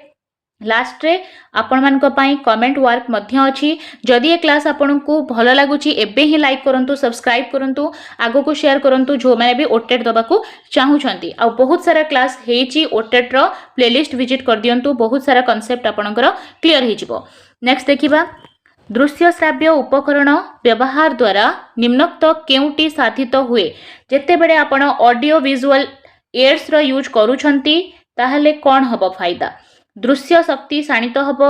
S1: लास्ट रे आपण मान कमेंट वर्क मध्य अछि जदि ये क्लास आपण को भल लगुची एबे ही लाइक करंतु सब्सक्राइब करंतु आगो को शेयर करंतु जो माने भी ओटेट दबा को चाहूछंती आ बहुत सारा क्लास हेची ओटेट रो प्लेलिस्ट विजिट कर दियंतु बहुत सारा कांसेप्ट आपणकर क्लियर हे जिवो नेक्स्ट देखिबा दृश्य श्राव्य उपकरण व्यवहार द्वारा निम्नोक्त केउटी साधित हुए जेते बेडे आपण ऑडियो विजुअल एड्स रो यूज करूछंती ताहले कोन हबो फायदा दृश्य शक्ति शाणित हब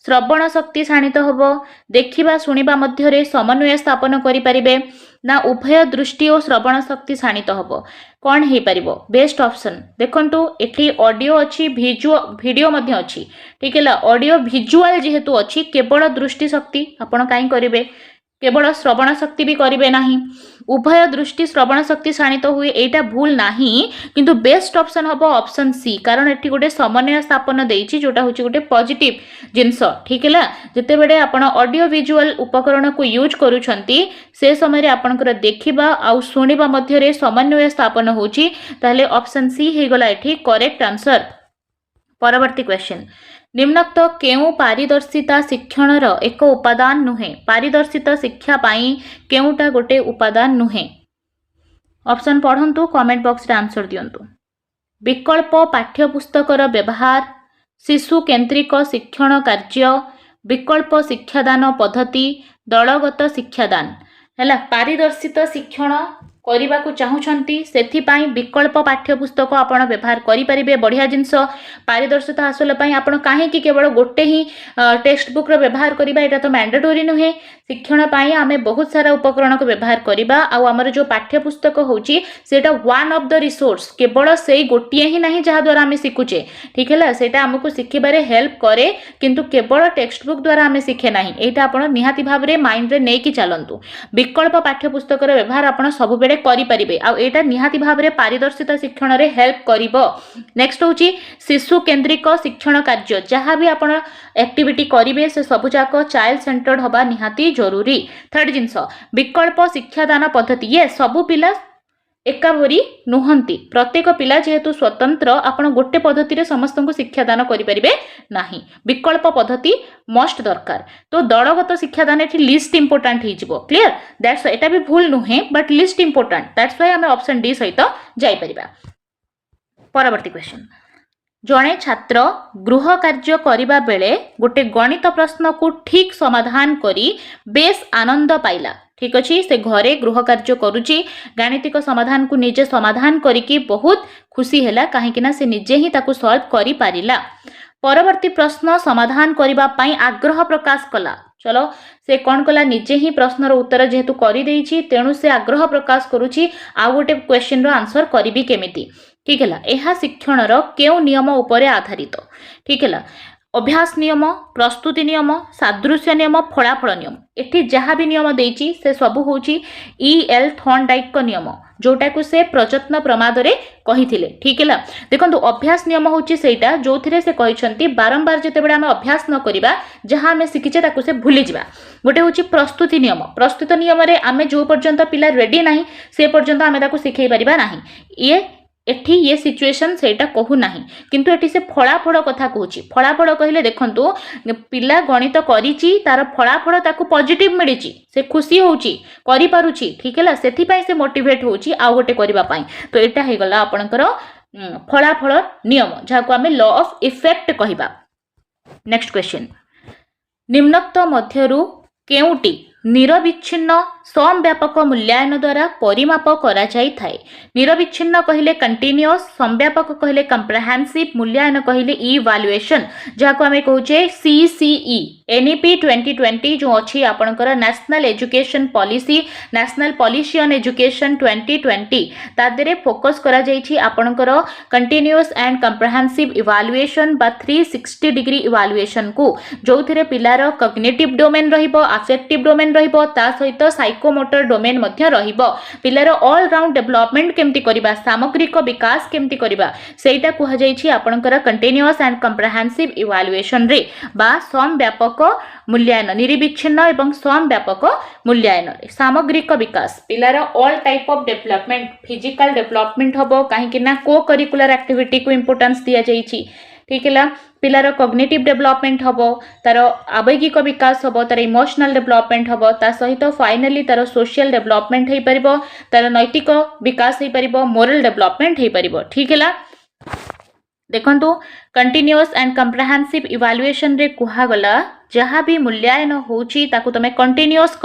S1: श्रवण शक्ति शाणित हब देखिबा सुनिबा मध्यरे समन्वय स्थापन करि परिबे ना उभय दृष्टि और श्रवण शक्ति शाणित हब कौन हे परिबो बेस्ट ऑप्शन देखंतु एठी ऑडियो अछि वीडियो मध्य अछि ठीक है ऑडियो विजुअल जेहेतु अछि केवल दृष्टि शक्ति आपण काई करिवे केवल श्रवण शक्ति भी करिवे नाही उभय दृष्टि श्रवण शक्ति शाणित हुए एटा भूल नाही किंतु बेस्ट ऑप्शन हबो ऑप्शन सी कारण एठी गोटे समन्वय स्थापन देइछि जोटा होछि गोटे पॉजिटिव जिंस ठीक है जते बेडे आपण ऑडियो विजुअल उपकरण को यूज करूछंती से समय रे आपनकर देखिबा आ सुनिबा मध्य रे समन्वय स्थापन होछि ताले ऑप्शन सी हे गला एठी करेक्ट आंसर परवर्ती क्वेश्चन निम्नोक्त केउ पारिदर्शिता शिक्षणर एक उपादान नुहे पारिदर्शिता शिक्षा पाई केउटा गोटे उपादान नुहे ऑप्शन पढ़ंतु कमेंट बॉक्स रे आंसर दियंतु विकल्प पाठ्यपुस्तकर व्यवहार शिशु केंद्रिक शिक्षण कार्य विकल्प शिक्षादान पद्धति दलगत शिक्षादान हैला पारिदर्शित शिक्षण करने को चाहूँगी से विकल्प पाठ्यपुस्तक आप व्यवहार करेंगे बढ़िया जिनस पारदर्शिता हासिल आप कहीं केवल गोटे ही टेक्स्ट बुक व्यवहार करवा यहाँ तो मैंडेटोरी नुहे शिक्षण आम बहुत सारा उपकरण को व्यवहार करवा आमर जो पाठ्यपुस्तक होटा वन ऑफ द रिसोर्स केवल से गोटे ही ना जहाँ द्वारा आम शिखुचे ठीक है से आमको शिखबारे हेल्प करे किंतु केवल टेक्स्ट बुक द्वारा आम शिखे ना यहाँ आप निहाती भाव में माइंड रे नहीं चलतु विकल्प पाठ्यपुस्तक व्यवहार आप सब करि परिबे आ एटा निहाती भाव रे पारदर्शिता शिक्षण रे हेल्प करिवो नेक्स्ट होची शिशु केंद्रिक शिक्षण कार्य जहाँ भी आपण एक्टिविटी करिवे से सब जाक चाइल्ड सेंटर्ड होबा निहाती जरूरी थर्ड जिंस विकल्प शिक्षादान पद्धति ये सब पिला एकाभरी नुहंती प्रत्येक पिला जेहेतु स्वतंत्र आपण गोटे पद्धति रे समस्त को शिक्षादान करि परिबे नाही विकल्प पद्धति मस्ट दरकार तो दलगत शिक्षादान एठी लिस्ट इंपोर्टेंट हे जिवो क्लियर दैट्स एटा भी भूल नुहे but list important that's why हम ऑप्शन डी सहित जाई परिबा परवर्ती क्वेश्चन जड़े छात्र गृह कार्य करिबा बेले गोटे गणित प्रश्न को ठीक समाधान करी बेस आनंद पाइला ठीक अच्छे से घरे गृह कार्य करुच्ची गाणितिक समाधान को निजे समाधान करिकी बहुत खुशी हैला कहीं से निजे ही ताकू सॉल्व करि पारिला परवर्ती प्रश्न समाधान करिबा पाई आग्रह प्रकाश कला चलो से कौन कला निजे ही प्रश्नर उत्तर जेहेतु करि देइछि तेणु से आग्रह प्रकाश करुच्ची आ गोटे क्वेश्चन रो आंसर करिबी केमिति ठीक है यह शिक्षणर केउ नियम उपरे आधारित ठीक है अभ्यास नियम प्रस्तुति नियम सादृश्य नियम फलाफल नियम एठी जहाँ भी नियम देइछि से सबु होछि ई.एल. थॉर्नडाइक नियम जोटा को से प्रयत्न प्रमाद रे कहिथिले ठीक है देखंतु अभ्यास नियम होछि सेटा जोथिरे से कहिसंती बारंबार जेतेबेले हम अभ्यास न करिबा जहाँ आम शिखिचे ताकू से भूली जिबा गोटे होछि प्रस्तुति नियम प्रस्तुत नियम रे आमे जो पर्यंत पिला रेडी नाही से पर्यंत आमे ताकू सिखै परिबा नाही ये एठी ये सिचुएशन सेटा कहू नाही किंतु एठी से फलाफल कथा कहूची फलाफल कहले देखंतु पिला गणित करिची तार फलाफल ताकू पॉजिटिव मिलिची से खुशी होची करि पारुची ठीक है सेथि पई से मोटिवेट होची आ गोटे करिबा पई तो एटा हे गला आपनकर फलाफल नियम जाको आमे लॉ ऑफ इफेक्ट कहिबा नेक्स्ट क्वेश्चन निम्नोक्त मध्यरु केउटी निरविच्छिन्न समव्यापक मूल्यांकन द्वारा परिमाप करा जाई थाए। निरविच्छिन्न कहले कंटीन्यूअस, समव्यापक कहले कंप्रेहेंसिव, मूल्यांकन कहले इवैल्यूएशन जहाको आमे कहूचे सीसीई। एनईपी 2020 जो अछि आपनकर national education policy, national policy on education 2020 तादेरे फोकस करा जाईछि आपनकर कंटीन्यूअस एंड कंप्रेहेंसिव इवैल्यूएशन बा 360 डिग्री इवैल्यूएशन को, जोथिरे पिलार कॉग्निटिव डोमेन रहिबो, अफेक्टिव डोमेन रहिबो, ता सहित साइकोमोटर डोमेन मध्य रहिबो। पिलार ऑल राउंड डेवलपमेंट केमती करिबा, सामग्रिक विकास केमती करिबा सेटा कुहा जाईछि आपनकर कंटीन्यूअस एंड कंप्रेहेंसिव इवैल्यूएशन रे बा समव्यापक मूल्यांकन, निरविच्छिन्न एवं समव्यापक मूल्यांकन सामग्रिक विकास। पिलार all type of development, physical development हबो काहेकि ना को करिकुलर एक्टिविटी को इंपोर्टेंस दिया जाईछि। ठीक है, पिलार कॉग्निटिव डेवलपमेंट हबो, तार आवेगिक विकास हबो, तार इमोशनल डेवलपमेंट हबो, ता सहित फाइनली तार सोशल डेवलपमेंट हेई परिबो, तार नैतिक विकास हेई परिबो, मोरल डेवलपमेंट हेई परिबो। ठीक है, देखंतु कंटीन्यूअस एंड कंप्रेहेंसिव इवैल्यूएशन रे कुहा गला जहाँ भी मूल्यांकन होची ताकू तमे कंटीन्यूअस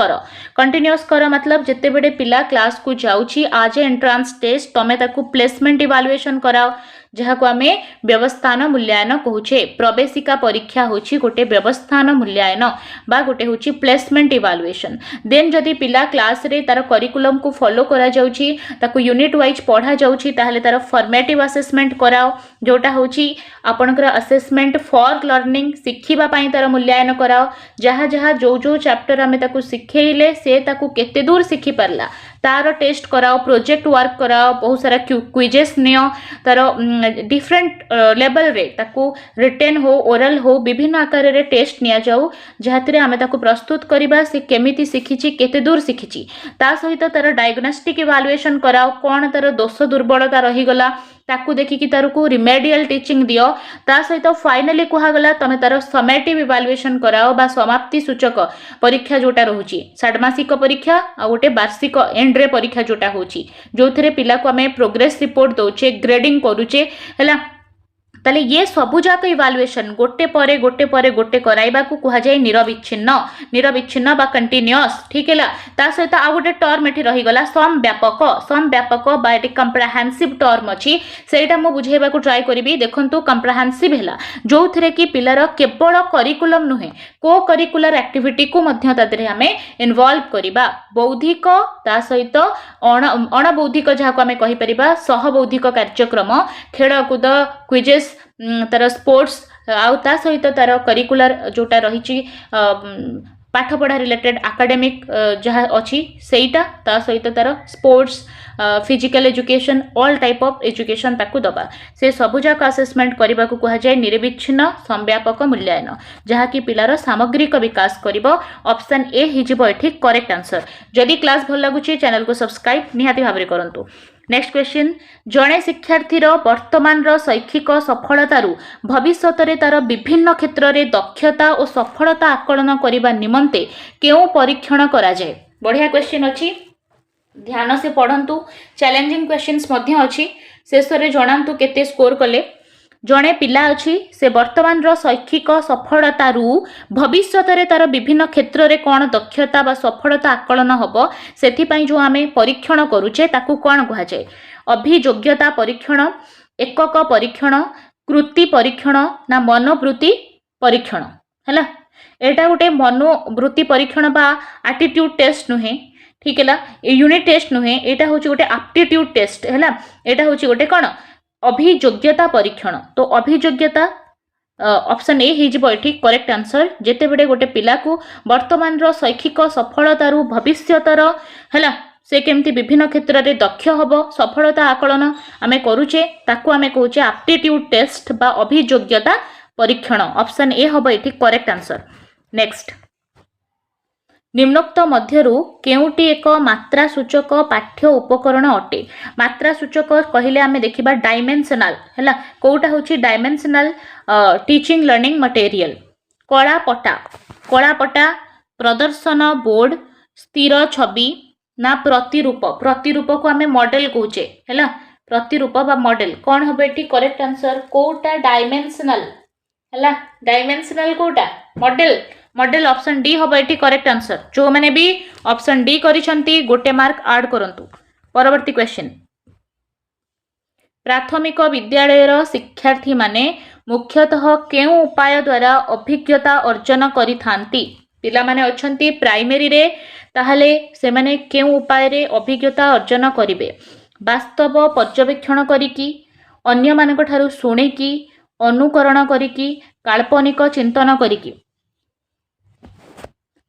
S1: कर मतलब जेते बेडे पिला क्लास को जाउची आज एंट्रांस टेस्ट तमे ताकू प्लेसमेंट इवैल्यूएशन कराओ जहाँ को आमे व्यवस्थान मूल्यांकन कहूचे। प्रवेशिका परीक्षा होची गोटे व्यवस्थान मूल्यांकन बा गोटे होची प्लेसमेंट इवैल्यूएशन। देन जदि पिला क्लास रे तार करिकुलम को फॉलो करा जाउची, ताकू यूनिट वाइज पढ़ा जाउची, ताहले तार फॉर्मेटिव असेसमेंट कराओ जोटा होची आपनकर असेसमेंट फॉर लर्निंग, शिखिबा पई तार मूल्यांकन कराओ। जहाँ जहाँ जो जो चैप्टर आमे ताकू सिखेइले से ताकू केते दूर सिखि परला तार टेस्ट कराओ, प्रोजेक्ट वर्क कराओ, बहुत सारा क्विजेस नियो, तार डिफरेंट लेवल रे ताकू रिटेन हो, ओरल हो, विभिन्न आकार रे टेस्ट निया जाऊ जहातिरे आमे ताकू प्रस्तुत करिबा से केमिति सिखिची, केते दूर सिखिची। ता सहित तार डायग्नोस्टिक इवैल्यूएशन कराओ, कोन तार दोष दुर्बलता रही गला ताकू देखि कि तार को रिमेडियल टीचिंग दियो। ता सहित फाइनली कुहा गला तमे तार समेटिव इवैल्यूएशन कराओ बा समाप्ति सूचक परीक्षा जोटा रहूची, षाडमासिक परीक्षा आ गोटे वार्षिक एंड रे परीक्षा जोटा होची जोथिरे पिला को आमे प्रोग्रेस रिपोर्ट दोचे, ग्रेडिंग करूचे हला। ताले ये सबु जाक इवैल्यूएशन गोटे परे कराइबा को कुहा जाय निरविच्छिन्न बा कंटीन्यूअस। ठीक है, ता सहित आ गोटे टर्म एठी रही गला समव्यापक बा एटी कंप्रेहेंसिव टर्म अछि, सेटा मु बुझेबा को ट्राई करबी। देखंतु कंप्रेहेंसिव हैला जोथिरे कि पिलार केवल करिकुलम नुहे को करिकुलर एक्टिविटी को मध्य तादरे हमें इन्वॉल्व करिबा, बौद्धिक ता सहित अणबौद्धिक जहाको आमे कहि परिबा सहबौद्धिक कार्यक्रम, खेलकूद, क्विजेस, तार स्पोर्ट्स आउ ता सहित तार करिकुलर जोटा रही पाठ पढ़ा रिलेटेड एकेडमिक जहाँ अच्छी सेटा ता सहित तार sports, physical education, all type of education ताकू दबा से सबुजाक असेसमेंट करने को कहा जाए निरविच्छिन्न समव्यापक मूल्यांकन जहाँ कि पिलार सामग्रिक विकास करिबो। ऑप्शन ए हिजिबो एठी करेक्ट आंसर। जदि क्लास भल लागुची चैनल को सब्सक्राइब निहाती भाबरे करंतु। नेक्स्ट क्वेश्चन, जड़े शिक्षार्थीर वर्तमान शैक्षिक सफलतारू भविष्यत तार विभिन्न क्षेत्र में दक्षता और सफलता आकलन करने निमंते केउ परीक्षण करा जाए। बढ़िया क्वेश्चन अच्छी, ध्यान से पढ़ंतु। चैलेंजिंग क्वेश्चंस मध्य अच्छी, शेष में जणांतु केते स्कोर कले। जड़े पिला अच्छी से वर्तमान शैक्षिक सफलतारू भविष्यत तार विभिन्न क्षेत्र में कौन दक्षता बा सफलता आकलन हम से जो आम परीक्षण करुचे ताकू कौन कह जाए। अभियोग्यता परीक्षण, एकक परीक्षण, कृति परीक्षण ना मनोवृत्ति परीक्षण है। एटा गोटे मनोवृत्ति परीक्षण बा एटीट्यूड टेस्ट नुहे। ठीक है, यूनिट टेस्ट नुहे, यहाँ हूँ गोटे एप्टीट्यूड टेस्ट है। यहाँ हूँ गोटे कौन अभियोग्यता परीक्षण। तो अभियोग्यता ऑप्शन ए हिजिबो एठी करेक्ट आंसर। जेते बेडे गोटे पिला को वर्तमान शैक्षिक सफलतारू भविष्यतर है से केमती विभिन्न क्षेत्र में दक्ष हबो सफलता आकलन आमे करूचे ताकू आमे कहूचे एप्टीट्यूड टेस्ट बा अभियोग्यता परीक्षण। ऑप्शन ए हबो एठी करेक्ट आंसर। नेक्स्ट, निम्नोक्त मध्यरु केउटी एक मात्रा सूचक पाठ्य उपकरण अटे। मात्रा सूचक कहले आमे देखिबा डायमेंशनल हैला, कोउटा होची डायमेंशनल टीचिंग लर्निंग मटेरियल। कलापटा, प्रदर्शन बोर्ड, स्थिर छवि ना प्रतिरूप। प्रतिरूप को आमे मॉडल कहूचे हैला, प्रतिरूप बा मॉडल कौन हम एठी करेक्ट आंसर। कोउटा डायमेंशनल हैला, डायमेंशनल कोउटा मॉडल। मॉडल ऑप्शन डी हम ये करेक्ट आंसर। जो मैंने भी ऑप्शन डी करिसंती गोटे मार्क ऐड करंतु। परवर्ती क्वेश्चन, प्राथमिक विद्यालय शिक्षार्थी माने मुख्यतः केउ उपाय द्वारा अभिज्ञता अर्जन करिथांती? पिला माने अछंती प्राइमरी रे, ताहले से माने केउ उपाय रे अभिज्ञता अर्जन करिवे? वास्तव पर्यवेक्षण करिकी, अन्य मानक ठारू सुनिकी, अनुकरण करिकी, काल्पनिक चिंतन करिकी?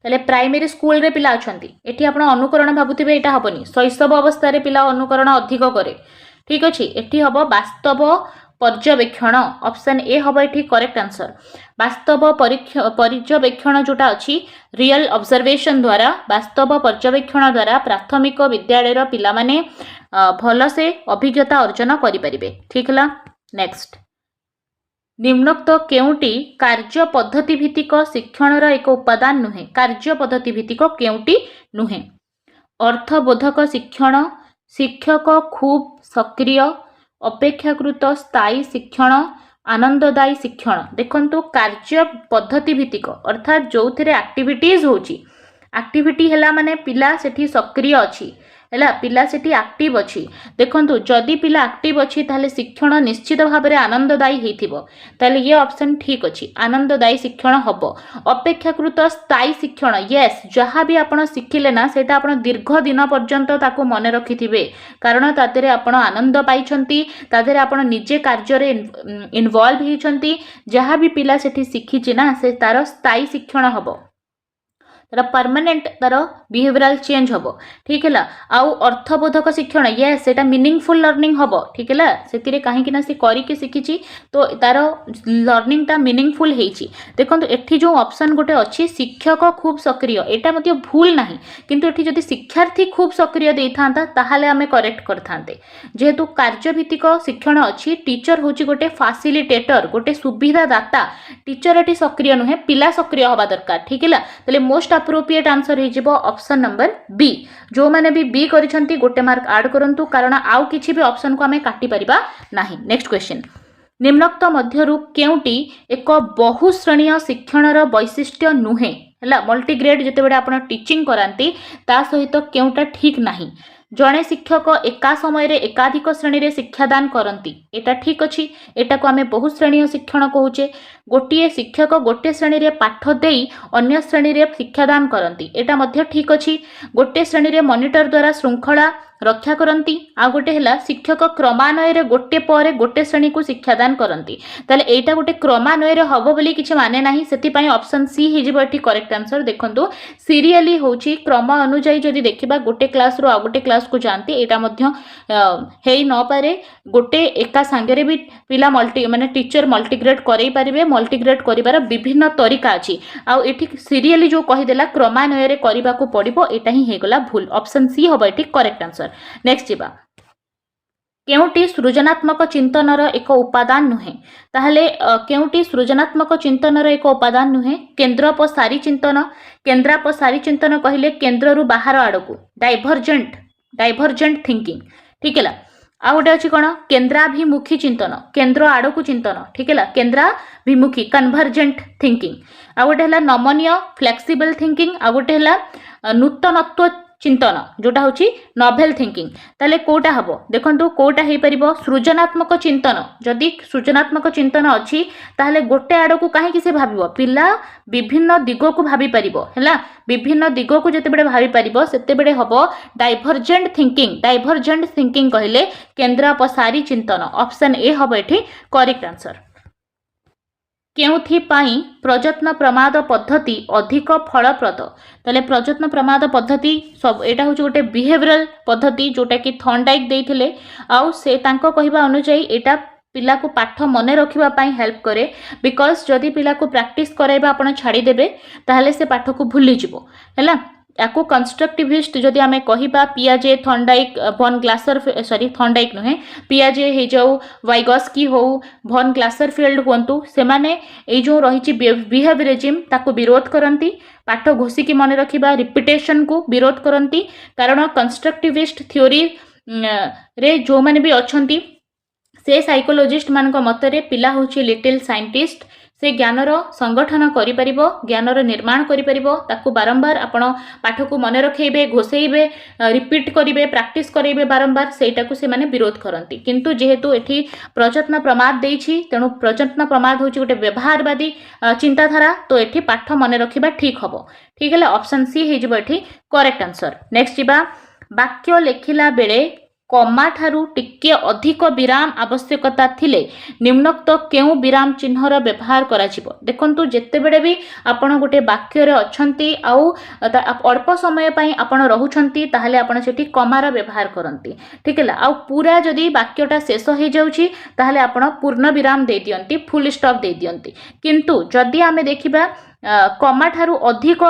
S1: ताले प्राइमरी स्कूल रे पिला अछंती, एठी आपण अनुकरण भाबुथिबे, एटा हबनी। शैशव अवस्था रे पिला अनुकरण अधिक करे, ठीक अछि। एठी हबो वास्तव पर्यवेक्षण, ऑप्शन ए हबो एठी करेक्ट आंसर। वास्तव पर्यवेक्षण जोटा अछि रियल ऑब्जर्वेशन द्वारा, वास्तव पर्यवेक्षण द्वारा प्राथमिक विद्यालय पिला माने भल से अभिज्ञता अर्जन करि परिबे, ठीक ला। नेक्स्ट, निम्नोक्त केउटी कार्य पद्धति भित्तिक शिक्षणर एक उपादान नुहे? कार्य पद्धति भित्तिक केउटी नुहे? अर्थबोधक शिक्षण, शिक्षक खूब सक्रिय, अपेक्षाकृत स्थायी शिक्षण, आनंददायी शिक्षण? देखंतु कार्य पद्धति भित्तिक अर्थात जो थिरे एक्टिविटीज होची, एक्टिविटी हला माने पिला सेठी सक्रिय अछि, हैला पिला सेठी एक्टिव अछि। देखंतु जदि पिला एक्टिव अछि ताले शिक्षण निश्चित भाव में आनंददायी हेथिबो, ताले ये ऑप्शन ठीक अछि, आनंददायी शिक्षण हबो। अपेक्षाकृत स्थायी शिक्षण, यस, जहाँ भी आपण शिखिले ना सेटा आपण दीर्घ दिन पर्यंत ताको मने रखिथिबे, कारण तातेरे आपण आनंद पाइछंती, तादेरे आपण निजे कार्य रे इन्वॉल्व हेछंती। जहाँ भी पिला सेठी शिखिछि ना से तार स्थायी शिक्षण हबो, तार परमानेंट तार बिहेवियरल चेंज हबो, ठीक है। आउ अर्थबोधक शिक्षण, यस, सेटा मीनिंगफुल लर्निंग हबो, ठीक है। सेतिरे काहे कि ना से करिके शिखिछि तो तार लर्निंग ता मीनिंगफुल हेछि। देखंतु एठी जो ऑप्शन गोटे अछि शिक्षक खूब सक्रिय, एटा मध्ये भूल नाही, किंतु एठी जदि शिक्षार्थी खूब सक्रिय देइथांता ताहाले आमे करेक्ट करथांते। जेहेतु कार्यभित्तिक शिक्षण अछि, टीचर होछि गोटे फैसिलिटेटर, गोटे सुविधा दाता। टीचर एठी सक्रिय नुहे, पिला सक्रिय हबा दरकार, ठीक है। तले मोस्ट अप्रोप्रिएट आंसर हे जिवो ऑप्शन नंबर बी। जो माने भी बी करिसंती गोटे मार्क ऐड करंतु, कारण आउ किछि भी ऑप्शन को हमें काटी परिबा नाही। नेक्स्ट क्वेश्चन, निम्नोक्त मध्यरु केउटी एक बहुश्रेणीय शिक्षणर वैशिष्ट्य नुहे? हला मल्टीग्रेड जेतेबेले आपण टीचिंग करांती ता सहित केउटा ठीक नाही? जड़े शिक्षक एका समय रे एकाधिक श्रेणी रे शिक्षादान करती, एटा ठीक अच्छी, एटा को आमे बहुश्रेणीय शिक्षण कहूचे। गोटे शिक्षक गोटे श्रेणी रे पाठ देई अन्य श्रेणी रे शिक्षादान करती, एटा मध्य ठीक अच्छी। गोटे श्रेणी रे मॉनिटर द्वारा श्रृंखला रक्षा करती, आ गोटे हला शिक्षक क्रमान्वय रे गोटे पर गोटे श्रेणी को शिक्षादान करती। ताले एटा गोटे क्रमान्वय रे हबो बोली किछि माने नाही, सेति पई ऑप्शन सी हि जिवो एठी करेक्ट आंसर। देखंतु सीरियली होची क्रम अनुसार जदि देखिबा गोटे क्लास रो आ गोटे क्लास को जानती, एटा मध्य हेई न पारे। गोटे एका संगे भी पिला मल्टी माने टीचर मल्टीग्रेड करई परिबे, मल्टीग्रेड करिवार विभिन्न तरीका अछि। आ एठी सीरियली जो कहि देला क्रमान्वय रे करिबा को पड़िबो, एटा ही हेगला भूल। ऑप्शन सी हबो एठी करेक्ट आंसर। नेक्स्ट जीवा, केउटी सृजनात्मक चिंतनर एक उपादान नुहे? ताहले केउटी सृजनात्मक चिंतनर एक उपादान नुहे? केंद्रपसारी चिंतन। केंद्रापसारी चिंतन कहिले केंद्र रु बाहर आड़कू, डाइभरजेंट थिंकिंग, ठीक है। आ गोटे अच्छी कौन? केंद्राभिमुखी चिंतन, केंद्र आड़कू चिंतन, ठीक है। केंद्राभिमुखी कन्भर्जेंट थिंकिंग। आ गोटे है नमनीय फ्लेक्सिबल थिंकिंग। आ गोटे है नूतनत्व चिंतन, जोटा हूँ नोभेल थिंकिंग। ताले कोटा हबो? देखंतु कोटा हे परिबो सृजनात्मक चिंतन। जदि सृजनात्मक चिंतन अछि ताहले गोटे आड़कू काहे से भाबिबो, पिला विभिन्न दिगो को भाबी परिबो, हैला। विभिन्न दिगो को जते बेडे भाबी परिबो सेते बेडे हबो डाइभरजेंट थिंकिंग। डाइभरजेंट थिंकिंग कहले केंद्रापसारी चिंतन। ऑप्शन ए हबो एठी करेक्ट आंसर। केउथि प्रयत्न प्रमाद पद्धति अधिक फलप्रद? ताले प्रयत्न प्रमाद पद्धति सब एटा हूँ गोटे बिहेवियरल पद्धति, जोटा कि थॉर्नडाइक देइथिले। आउ से तांको कहिबा अनुसार एटा पिला को पाठ मने रखिबा पई हेल्प करे। बिकॉज जदि पिला को प्रैक्टिस कराइबा आपण छाड़ी देबे ताहले से पाठ को भूली जिवो, हैला। याको कंस्ट्रक्टिविस्ट जदि आमे कहिबा पियाजे, थॉर्नडाइक, भन ग्लासर, सॉरी थॉर्नडाइक नुहे, पियाजे हे जाऊ, वाइगस्की हो, भन ग्लासरफील्ड हुंतु, से माने ए जो रहिछि बिहेवियरिज्म ताको विरोध करंती। पाठ घोषिकी मन रखिबा रिपिटेशन को विरोध करंती। कारण कंस्ट्रक्टिविस्ट थ्योरी रे जो माने भी अछंती से साइकोलॉजिस्ट मान मतरे पिला होछि लिटिल साइंटिस्ट, से ज्ञानर संगठन करिपर ज्ञानर निर्माण करिपर ताकू बारंबार आपण पाठ को मन रखेबे घोषेबे रिपीट करेंगे प्रैक्टिस करेंगे बारंबार सेटा को से माने विरोध करती किंतु जेहेतु एठी प्रयत्न प्रमाद देछि तेणु प्रयत्न प्रमाद होछि गोटे व्यवहारवादी चिंताधारा तो एठी पाठ मन रखिबा ठीक हबो ठीक है ऑप्शन सी हे जिवो एठी करेक्ट आंसर नेक्स्ट जिबा वाक्य लेखिला बेले कमा ठारू टिके अधिक विराम आवश्यकता थिले निम्नोक्त केउ विराम चिन्हर व्यवहार करा जिवो देखंतु जेते बेले भी आपण गोटे वाक्य रे अछंती आउ अल्प समय पई आपण रहुछंती ताहले आपण सेठी कमार व्यवहार करंती ठीक है आउ पूरा जदी वाक्यटा शेष हो जाउची ताहले आपण पूर्ण विराम दे दियंती फुल स्टॉप दे दियंती किंतु जदी आमे देखिबा कमा ठारू अधिक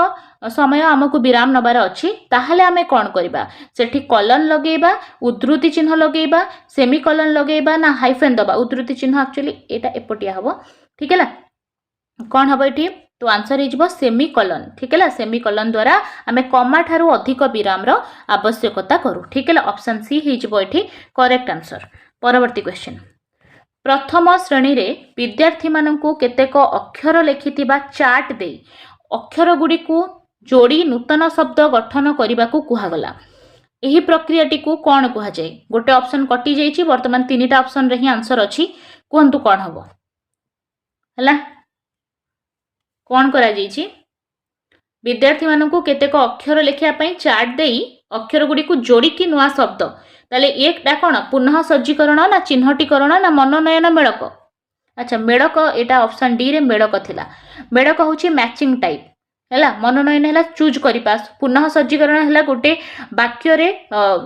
S1: समय आमको विराम नबार अच्छी ताहले आमे कौन करबा सेठी कॉलन लगेबा उद्धृति चिन्ह लगेबा सेमी कॉलन लगेबा ना हाइफेन दबा उद्धृति चिन्ह एक्चुअली एटा एपटिया हबो ठीक है कौन हबो एठी तो आंसर हो सेमी कॉलन ठीक है सेमी कॉलन द्वारा आमे कमा ठारू अधिक विराम रो आवश्यकता करू ठीक है ऑप्शन सी हो एठी करेक्ट आंसर परवर्ती क्वेश्चन प्रथम श्रेणी रे विद्यार्थी माननकु केतेक अक्षर लिखिथिबा चार्ट दे अक्षर गुडी को जोड़ी नूतन शब्द गठन करने को कहुगला यही प्रक्रियाटी को कौन कह जाए गोटे ऑप्शन कटि जाइए बर्तमान 3टा ऑप्शन रे ही आंसर अच्छी कहतु कौन हम है कौन करा जाइए विद्यार्थी मानू केतेक अक्षर लिखापी चार्ट दे अक्षर गुड़ी को जोड़िकी नुआ शब्द ताले एकटा कौन पुनः सज्जीकरण ना चिन्हटीकरण ना मनोनयन मेड़क अच्छा मेड़क एटा ऑप्शन डी रे मेड़क थिला मेड़क होची मैचिंग टाइप है मनोनयन है चूज करपा पुनः सज्जीकरण है गोटे वाक्य रे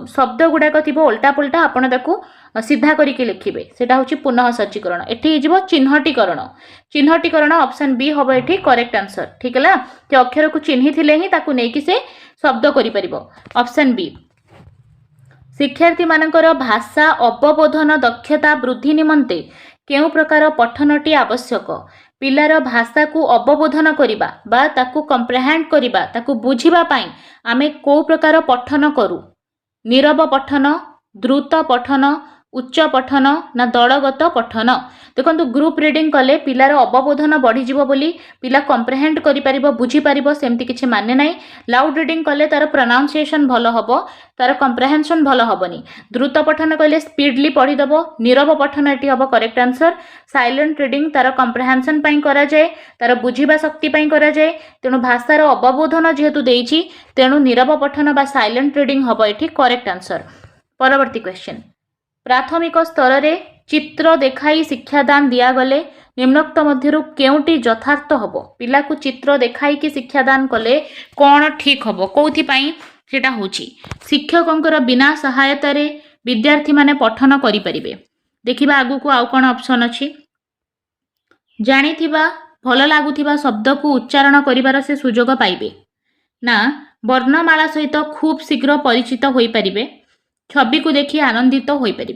S1: शब्द गुड़ाक थी उल्टा पुल्टा आपड़ ताकू सीधा करके लिखिबे सेटा होची पुनः सज्जीकरण एठी जीवो चिन्हटीकरण चिन्हटीकरण ऑप्शन बी हबो एठी करेक्ट आंसर ठीक है कि अक्षर को चिन्हि थिले ही ताकू नेकी से शब्द करि परिबो ऑप्शन बी शिक्षार्थी मानकर भाषा अवबोधन दक्षता वृद्धि निमंते केउ प्रकार पठनटी आवश्यक पिलार भाषा को अवबोधन करिबा बा ताकू कंप्रेहेंड करिबा ताकू बुझिबा पाई आमे को प्रकार पठन करू नीरव पठन द्रुत पठन उच्च पठन ना दलगत पठन देखो ग्रुप रीडिंग कले पिलार अवबोधन बढ़ी जीवो बोली पिला कंप्रेहेंड करि परिबो बुझी परिबो सेमती किछि माने नाही लाउड रीडिंग कले तार प्रोनाउंसिएशन भलो हबो तार कंप्रेहेंशन भलो हबनी द्रुत पठन कले स्पीडली पढ़ी दबो नीरव पठन एटी हबो करेक्ट आंसर साइलेंट रीडिंग तार कंप्रेहेंशन पई करा जाय तार बुझिबा शक्ति पई करा जाय तेनु भाषार अवबोधन जेहेतु देइछि तेनु नीरव पठन बा साइलेंट रीडिंग हबो एटी करेक्ट आंसर परवर्ती क्वेश्चन प्राथमिक स्तर रे चित्र देखाई शिक्षादान दियागले निम्नोक्त मध्यरु केउटी यथार्थ हबो पिला को चित्र देखाई कि शिक्षादान कले कौन ठीक हबो कोथि पई सेटा होची शिक्षकंकर बिना सहायता रे विद्यार्थी माने पठन करि परिबे देखिबा आगु को आउ कोन ऑप्शन अछि जानिथिबा भल लागुथिबा शब्द को उच्चारण करिवार से सुजोग पाइबे ना वर्णमाला सहित खूब शीघ्र परिचित होई परिबे छवि को देखी आनंदित हो पारे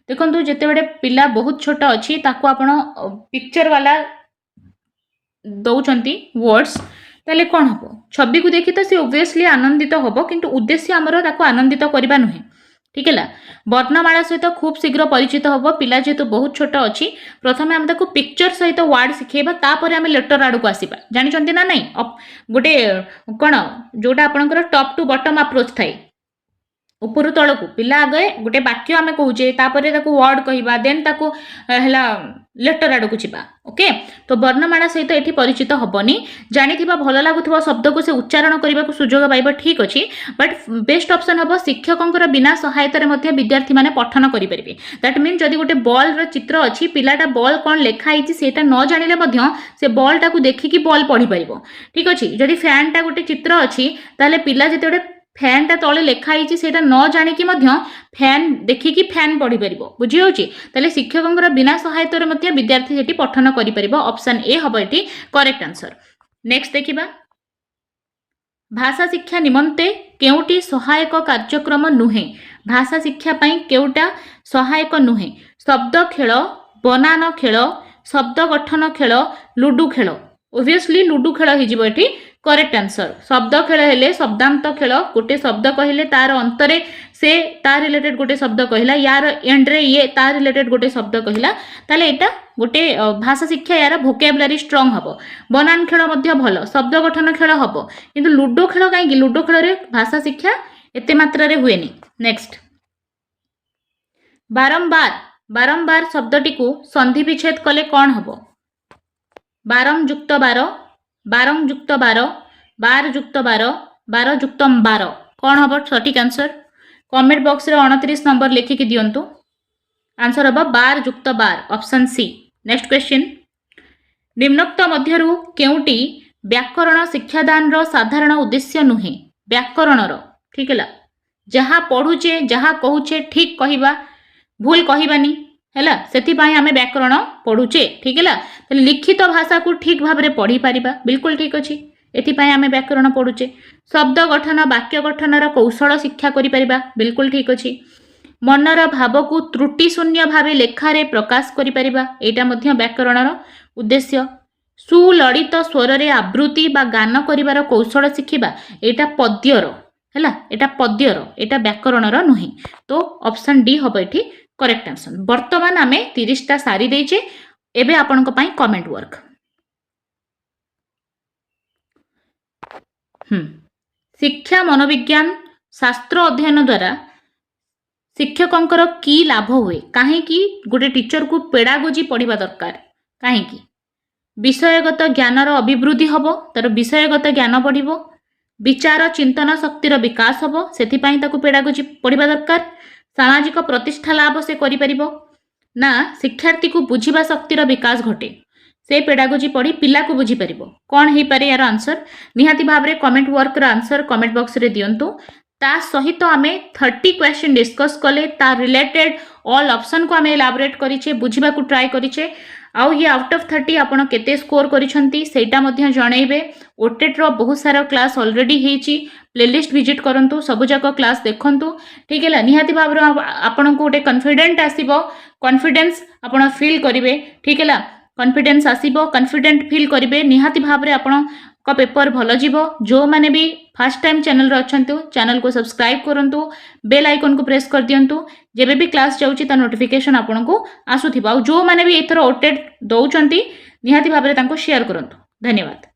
S1: देखो जिते बड़े पिला बहुत छोट अच्छी ताको आपण पिक्चर वाला दौरान वर्ड्स ताले कौन हम छवि को देखी तो सी ओबियसली आनंदित हम किंतु उद्देश्य आमर ताको आनंदित करवा नुहे ठीक है वर्णमाला सहित खूब शीघ्र परिचित हम पिला जेहेतु बहुत छोट अच्छी प्रथम आम ताको पिक्चर सहित वर्ड शिखेबा तापर आम लेटर आड़ को आसवा जानी ना नहीं गोटे कौन जोटा आपंकर टॉप टू बॉटम अप्रोच थाए उपरु तल को पिला आगे गोटे वाक्य आम कहे वर्ड कहवा देन ताको है लेटर आड़ को जीवा ओके तो वर्णमाला सहित ये परिचित हेनी जानी भल लगुवा शब्द को से उच्चारण करने को सुजोग पाइबा ठीक अच्छी बट बेस्ट ऑप्शन हम शिक्षकों बिना सहायतार विद्यार्थी माने पठन करेंगे दैट मीन जदि गोटे बॉल चित्र अच्छी पिलाटा बॉल कौन लिखाई से न जानिले से बॉल टाक देखिकी बॉल पढ़ी पार ठीक अच्छे जदि फैनटा गोटे चित्र अच्छी ताले पिला जिते फैनटा तले लिखाई से न जाणिकी फैन देखिकी फैन पढ़ी पार बुझी होते शिक्षकों बिना सहायतार विद्यार्थी से पठन कर ऑप्शन ए हम ये करेक्ट आंसर नेक्स्ट देखिबा भाषा शिक्षा निमंते केउटी सहायक कार्यक्रम नुहे भाषा शिक्षा पई केउटा सहायक नुहे शब्द खेल बनान खेल शब्द गठन खेल लुडु खेल ओबियसली लुडु खेल हो करेक्ट आंसर शब्द खेल हेले शब्दांत खेल गोटे शब्द कहले तार अंतरे से तार रिलेटेड गोटे शब्द कहला यार एंड रे ये तार रिलेटेड गोटे शब्द कहला ताले एटा गोटे भाषा शिक्षा यार भोकेबुलारी स्ट्रांग हबो बनान खेल मध्य भल शब्द गठन खेल हबो किंतु लूडो खेल काई लूडो खेल रे भाषा शिक्षा एते मात्रा रे हुएनी नेक्स्ट बारंबार बारंबार शब्दटी को संधि विच्छेद कले कौन हबो बारम युक्त बार बारम युक्त बार बार युक्त बार बार युक्त बार कौन हम सठिक आंसर कमेंट बॉक्स रे 29 नंबर लिखिक दियंतु आंसर हम बार युक्त बार ऑप्शन सी नेक्स्ट क्वेश्चन निम्नोक्त मध्यरु केउटी व्याकरण शिक्षादान रो साधारण उद्देश्य नुहे व्याकरण रो ठीक है जहाँ पढ़ुचे जहाँ कहूचे ठीक कहवा भूल कहबानी है से आम व्याकरण पढ़ुचे ठीक है तो लिखित भाषा को ठीक भाव में पढ़ी पारिबा बिल्कुल ठीक अच्छे एथिपाई आम व्याकरण पढ़ुचे शब्द गठन वाक्य गठनर कौशल शिक्षा करि परिबा बिल्कुल ठीक अच्छे मनर भाव को त्रुटि शून्य भाव लेखारे प्रकाश करि परिबा एटा मध्य व्याकरणर उद्देश्य सुललित स्वर रे आवृत्ति बा गान करिवार कौशल शिखिबा एटा पद्यर है एटा पद्यर एटा व्याकरणर नुहे तो ऑप्शन डी हम एठी करेक्ट आंसर वर्तमान आम 30टा सारी देचे एबे आपनको पाई कमेंट वर्क शिक्षा मनोविज्ञान शास्त्र अध्ययन द्वारा शिक्षकंकर की लाभ हुए कहीं गोटे टीचर को पेडागोजी पढ़ा दरकार कहीं विषयगत ज्ञानर अभिवृद्धि हम तार विषयगत ज्ञान बढ़िबो विचार चिंतन शक्तिर विकास हम से पेडागोजी पढ़ा दरकार सामाजिक प्रतिष्ठा लाभ से करिपरिबो ना शिक्षार्थी को बुझिबा शक्तिर विकास घटे से पेडागोजी पढ़ी पिला को बुझी परिबो कौन हे पारे यार आंसर निहाती भाव रे कमेंट वर्क रा आंसर कमेंट बॉक्स रे दियंतु ता सहित आमे 30 क्वेश्चन डिस्कस कले ता रिलेटेड ऑल ऑप्शन को आमे एलाबोरेट करिचे बुझिबा को ट्राई करिचे आउ ये आउट ऑफ 30 आपण केते स्कोर करिसंती सेटा मध्य जणैबे ओटेट रो बहुत सारा क्लास ऑलरेडी हेची प्लेलिस्ट विजिट करंतु सब जाक क्लास देखंतु ठीक है निहाती भाव रे आपण को गोटे कॉन्फिडेंट आसीबो कॉन्फिडेंस आपण फील करिवे ठीक है कॉन्फिडेंस आसीबो कॉन्फिडेंट फील करिवे निहाती भाव रे आपण का पेपर भल जीवो जो माने भी फर्स्ट टाइम चैनल रे अछंतु चैनल को सब्सक्राइब करंतु बेल आइकन को प्रेस कर दियंतु जेबे भी क्लास जाउची ता नोटिफिकेशन आपन को आसुथिबा जो माने भी एथरो ओटेड दउचंती निहाती भाव रे तांको शेयर करंतु धन्यवाद।